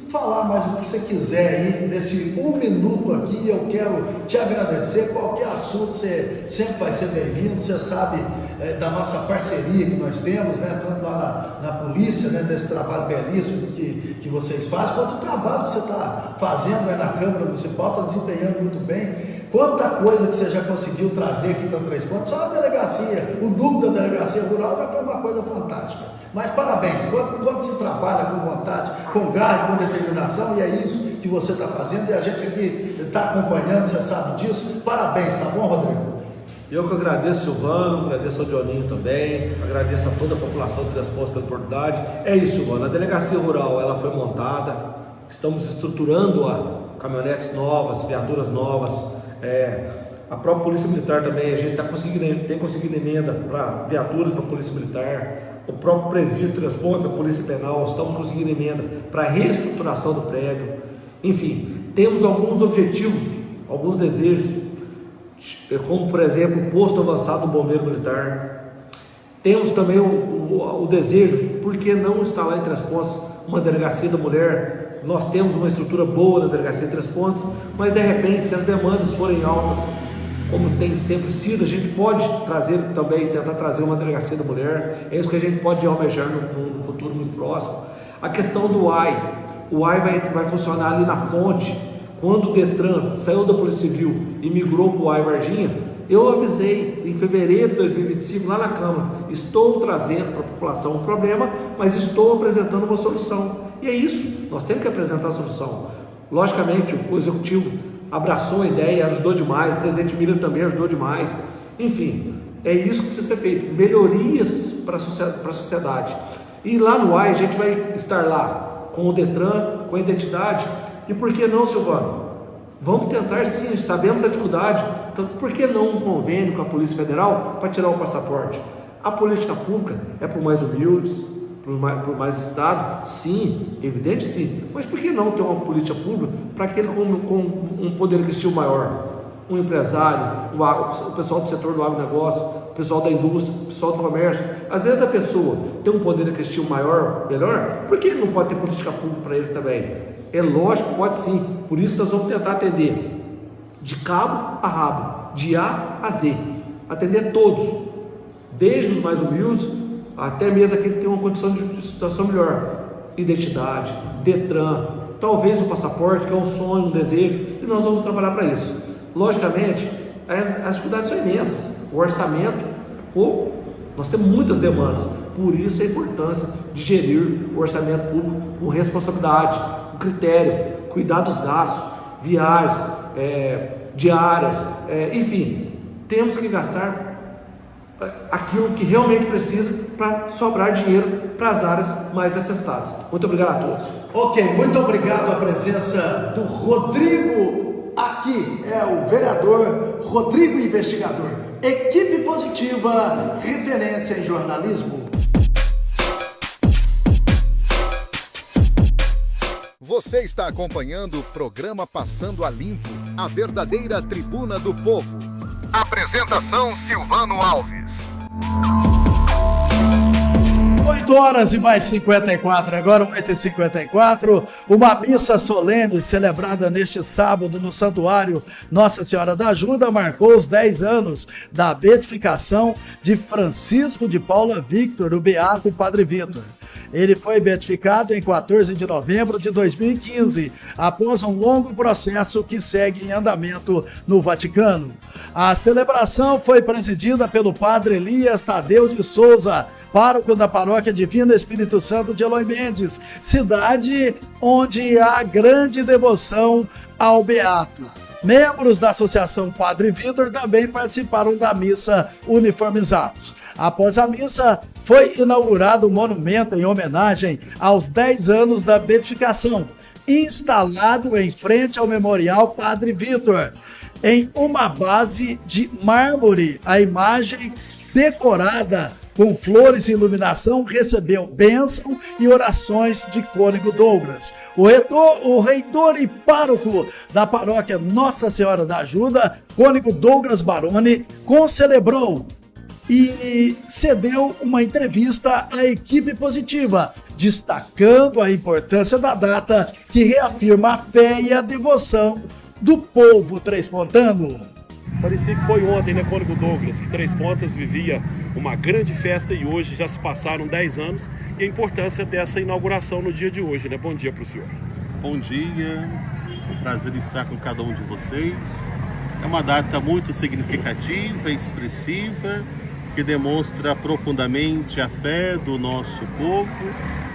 Falar mais o que você quiser aí, nesse minuto aqui. Eu quero te agradecer. Qualquer assunto, você sempre vai ser bem-vindo. Você sabe da nossa parceria que nós temos, né? Tanto lá na polícia, né? Desse trabalho belíssimo que vocês fazem, quanto o trabalho que você está fazendo aí na Câmara Municipal, está desempenhando muito bem. Quanta coisa que você já conseguiu trazer aqui para Três Pontas. Só a delegacia, o núcleo da delegacia rural já foi uma coisa fantástica. Mas parabéns, quando se trabalha com vontade, com garra, com determinação, e é isso que você está fazendo, e a gente aqui está acompanhando, você sabe disso. Parabéns, tá bom, Rodrigo? Eu que agradeço, Silvano, agradeço ao Dioninho também, agradeço a toda a população de Três Pontas pela oportunidade. É isso, Silvano, a delegacia rural ela foi montada, estamos estruturando-a, caminhonetes novas, viaturas novas, a própria Polícia Militar também, a gente tem conseguido emenda para viaturas para a Polícia Militar. O próprio presídio de Três Pontas, a Polícia Penal, estamos conseguindo emenda para a reestruturação do prédio. Enfim, temos alguns objetivos, alguns desejos, como por exemplo o posto avançado do Bombeiro Militar. Temos também o desejo, por que não instalar em Três Pontos uma delegacia da mulher? Nós temos uma estrutura boa na delegacia de Três Pontos, mas de repente, se as demandas forem altas, como tem sempre sido, a gente pode trazer também, tentar trazer uma delegacia da mulher. É isso que a gente pode almejar no futuro muito próximo. A questão do AI, o AI vai funcionar ali na fonte. Quando o Detran saiu da Polícia Civil e migrou para o AI Varginha, eu avisei em fevereiro de 2025 lá na Câmara, estou trazendo para a população um problema, mas estou apresentando uma solução. E é isso, nós temos que apresentar a solução. Logicamente, o Executivo abraçou a ideia, ajudou demais, o presidente Miriam também ajudou demais. Enfim, é isso que precisa ser feito, melhorias para a sociedade. E lá no AI a gente vai estar lá com o Detran, com a identidade. E por que não, Silvano? Vamos tentar sim, sabemos da dificuldade, então por que não um convênio com a Polícia Federal para tirar o passaporte? A política pública é para os mais humildes, para o mais Estado, sim, evidente sim, mas por que não ter uma política pública para aquele com um poder aquisitivo maior? Um empresário, o pessoal do setor do agronegócio, o pessoal da indústria, o pessoal do comércio. Às vezes a pessoa tem um poder aquisitivo maior, melhor, por que não pode ter política pública para ele também? É lógico, pode sim, por isso nós vamos tentar atender de cabo a rabo, de A a Z, atender todos, desde os mais humildes até mesmo aquele que tem uma condição de situação melhor, identidade, Detran, talvez o passaporte, que é um sonho, um desejo, e nós vamos trabalhar para isso. Logicamente, as dificuldades são imensas, o orçamento é pouco, nós temos muitas demandas, por isso a importância de gerir o orçamento público com responsabilidade, com critério, cuidar dos gastos, viagens, diárias, enfim, temos que gastar aquilo que realmente precisa para sobrar dinheiro para as áreas mais necessitadas. Muito obrigado a todos. Ok, muito obrigado a presença do Rodrigo aqui, é o vereador Rodrigo Investigador. Equipe Positiva, referência em jornalismo. Você está acompanhando o programa Passando a Limpo, a verdadeira tribuna do povo. Apresentação Silvano Alves. 8 horas e mais 54, agora 8h54, uma missa solene celebrada neste sábado no Santuário Nossa Senhora da Ajuda marcou os 10 anos da beatificação de Francisco de Paula Victor, o Beato Padre Vitor. Ele foi beatificado em 14 de novembro de 2015, após um longo processo que segue em andamento no Vaticano. A celebração foi presidida pelo padre Elias Tadeu de Souza, pároco da Paróquia Divino Espírito Santo de Eloy Mendes, cidade onde há grande devoção ao Beato. Membros da Associação Padre Vitor também participaram da missa uniformizados. Após a missa, foi inaugurado um monumento em homenagem aos 10 anos da beatificação, instalado em frente ao Memorial Padre Vitor, em uma base de mármore. A imagem decorada com flores e iluminação recebeu bênção e orações de Cônego Douglas. O reitor e pároco da paróquia Nossa Senhora da Ajuda, Cônego Douglas Baroni, concelebrou e cedeu uma entrevista à Equipe Positiva, destacando a importância da data que reafirma a fé e a devoção do povo trespontano. Parecia que foi ontem, né, Cônego Douglas, que Três Pontas vivia uma grande festa e hoje já se passaram 10 anos e a importância dessa inauguração no dia de hoje, né? Bom dia para o senhor. Bom dia, é um prazer estar com cada um de vocês. É uma data muito significativa, expressiva, que demonstra profundamente a fé do nosso povo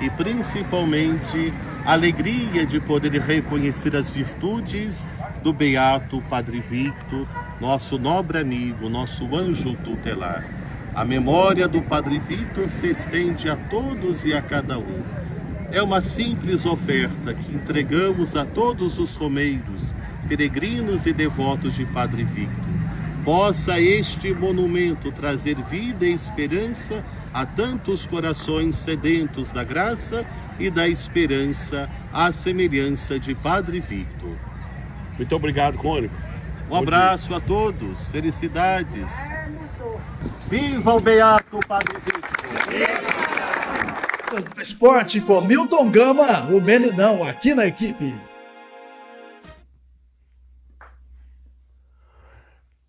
e principalmente a alegria de poder reconhecer as virtudes do Beato Padre Victor, nosso nobre amigo, nosso anjo tutelar. A memória do Padre Victor se estende a todos e a cada um. É uma simples oferta que entregamos a todos os romeiros, peregrinos e devotos de Padre Victor. Possa este monumento trazer vida e esperança a tantos corações sedentos da graça e da esperança, à semelhança de Padre Victor. Muito obrigado, Cônego. Um abraço a todos, felicidades. Viva o Beato Padre Victor! Esporte com Milton Gama, o Meninão, aqui na equipe.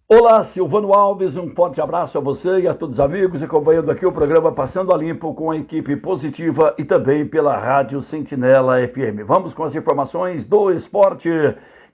Olá, Silvano Alves, um forte abraço a você e a todos os amigos acompanhando aqui o programa Passando a Limpo com a equipe positiva e também pela Rádio Sentinela FM. Vamos com as informações do esporte.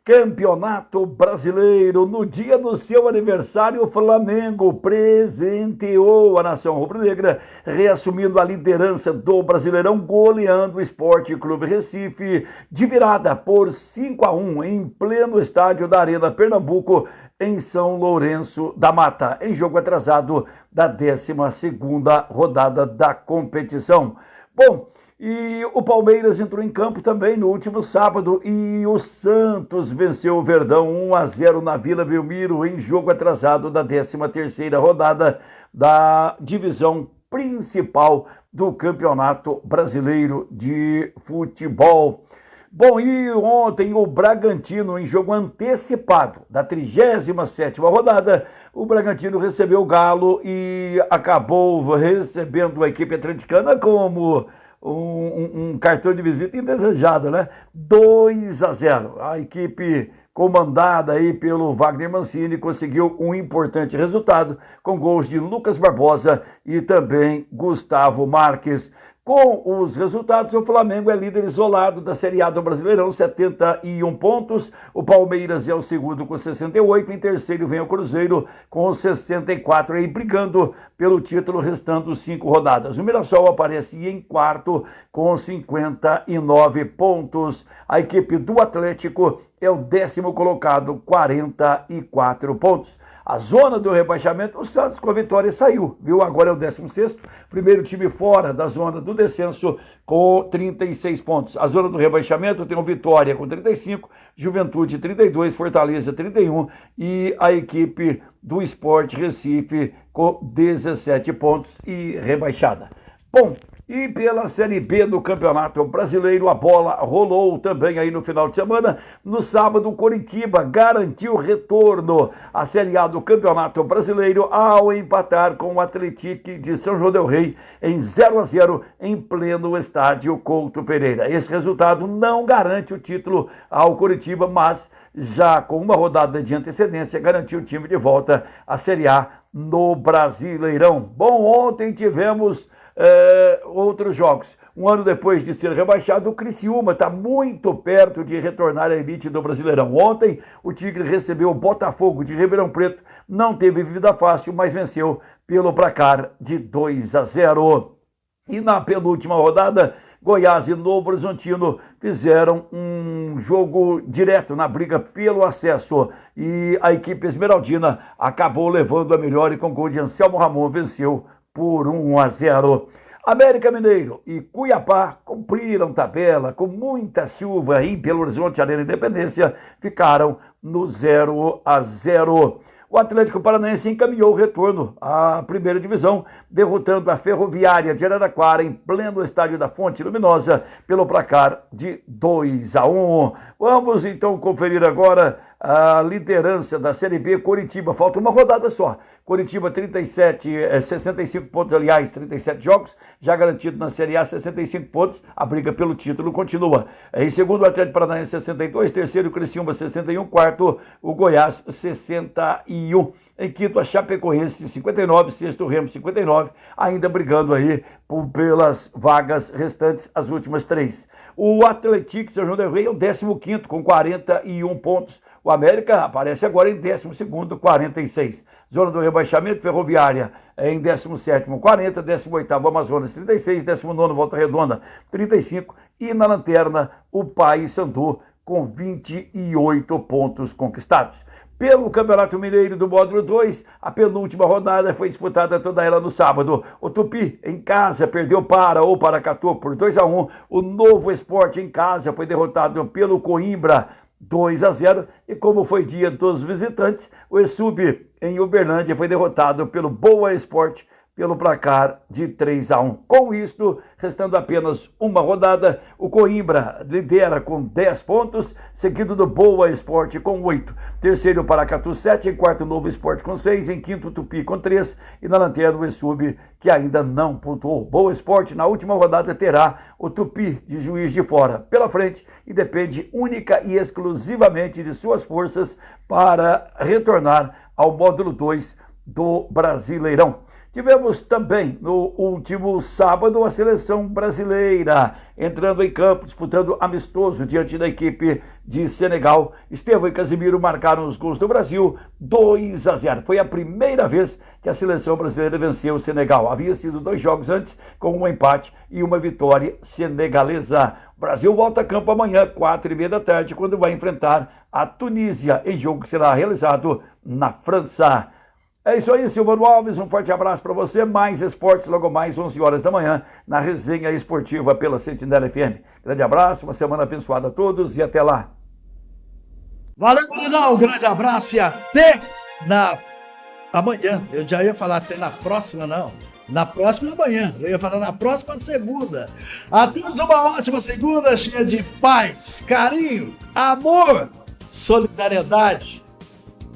Campeonato Brasileiro, no dia do seu aniversário, o Flamengo presenteou a nação rubro-negra, reassumindo a liderança do Brasileirão, goleando o Sport Clube Recife de virada por 5-1 em pleno estádio da Arena Pernambuco, em São Lourenço da Mata, em jogo atrasado da 12ª rodada da competição. Bom, e o Palmeiras entrou em campo também no último sábado e o Santos venceu o Verdão 1-0 na Vila Belmiro em jogo atrasado da 13ª rodada da divisão principal do Campeonato Brasileiro de Futebol. Bom, e ontem o Bragantino, em jogo antecipado da 37ª rodada, o Bragantino recebeu o Galo e acabou recebendo a equipe atleticana como um cartão de visita indesejado, né? 2-0. A equipe comandada aí pelo Wagner Mancini conseguiu um importante resultado com gols de Lucas Barbosa e também Gustavo Marques. Com os resultados, o Flamengo é líder isolado da Série A do Brasileirão, 71 pontos. O Palmeiras é o segundo com 68. Em terceiro vem o Cruzeiro com 64, aí brigando pelo título, restando 5 rodadas. O Mirassol aparece em quarto com 59 pontos. A equipe do Atlético é o 10º colocado, 44 pontos. A zona do rebaixamento, o Santos com a vitória saiu, viu? Agora é o 16º, primeiro time fora da zona do descenso com 36 pontos. A zona do rebaixamento tem o Vitória com 35, Juventude 32, Fortaleza 31 e a equipe do Sport Recife com 17 pontos e rebaixada. Bom, e pela Série B do Campeonato Brasileiro, a bola rolou também aí no final de semana. No sábado, o Coritiba garantiu retorno à Série A do Campeonato Brasileiro ao empatar com o Atlético de São João del Rei em 0-0 em pleno estádio Couto Pereira. Esse resultado não garante o título ao Coritiba, mas já com uma rodada de antecedência garantiu o time de volta à Série A no Brasileirão. Bom, ontem tivemos outros jogos. Um ano depois de ser rebaixado, o Criciúma está muito perto de retornar à elite do Brasileirão. Ontem, o Tigre recebeu o Botafogo de Ribeirão Preto, não teve vida fácil, mas venceu pelo placar de 2-0. E na penúltima rodada, Goiás e Novo Horizontino fizeram um jogo direto na briga pelo acesso e a equipe esmeraldina acabou levando a melhor e com gol de Anselmo Ramon venceu por 1-0. América Mineiro e Cuiabá cumpriram tabela com muita chuva em Belo Horizonte, Arena Independência, ficaram no 0-0. O Atlético Paranaense encaminhou o retorno à primeira divisão, derrotando a Ferroviária de Araraquara em pleno estádio da Fonte Luminosa pelo placar de 2-1. Vamos então conferir agora a liderança da Série B. Coritiba, falta uma rodada só. Coritiba 65 pontos, aliás, 37 jogos, já garantido na Série A, 65 pontos, a briga pelo título continua. Em segundo, o Atlético Paranaense 62, terceiro, o Criciúma 61, quarto, o Goiás 61. Em quinto, a Chapecoense 59, sexto, o Remo 59, ainda brigando aí pelas vagas restantes, as últimas 3. O Atlético São João del Rei é o 15º com 41 pontos. O América aparece agora em 12º, 46. Zona do rebaixamento, Ferroviária em 17º, 40. 18º, Amazonas, 36. 19º, Volta Redonda, 35. E na lanterna, o Paysandu com 28 pontos conquistados. Pelo Campeonato Mineiro do Módulo 2, a penúltima rodada foi disputada toda ela no sábado. O Tupi, em casa, perdeu para o Paracatu por 2-1. O Novo Esporte, em casa, foi derrotado pelo Coimbra 2-0. E como foi dia dos visitantes, o Exub, em Uberlândia, foi derrotado pelo Boa Esporte pelo placar de 3-1. Com isto, restando apenas uma rodada, o Coimbra lidera com 10 pontos, seguido do Boa Esporte com 8. Terceiro, Paracatu 7, em quarto, Novo Esporte com 6, em quinto, Tupi com 3 e na lanterna o Exub, que ainda não pontuou. Boa Esporte, na última rodada, terá o Tupi de Juiz de Fora pela frente e depende única e exclusivamente de suas forças para retornar ao módulo 2 do Brasileirão. Tivemos também, no último sábado, a seleção brasileira entrando em campo, disputando amistoso diante da equipe de Senegal. Estevão e Casimiro marcaram os gols do Brasil, 2-0. Foi a primeira vez que a seleção brasileira venceu o Senegal. Havia sido 2 jogos antes, com um empate e uma vitória senegalesa. O Brasil volta a campo amanhã, 4h30 da tarde, quando vai enfrentar a Tunísia, em jogo que será realizado na França. É isso aí, Silvano Alves, um forte abraço para você. Mais esportes logo mais 11 horas da manhã na resenha esportiva pela Sentinela FM. Grande abraço, uma semana abençoada a todos e até lá. Valeu, Brunão, um grande abraço e até amanhã. Eu já ia falar até na próxima, não. Na próxima amanhã. Eu ia falar na próxima segunda. A todos uma ótima segunda, cheia de paz, carinho, amor, solidariedade,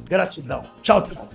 gratidão. Tchau, tchau.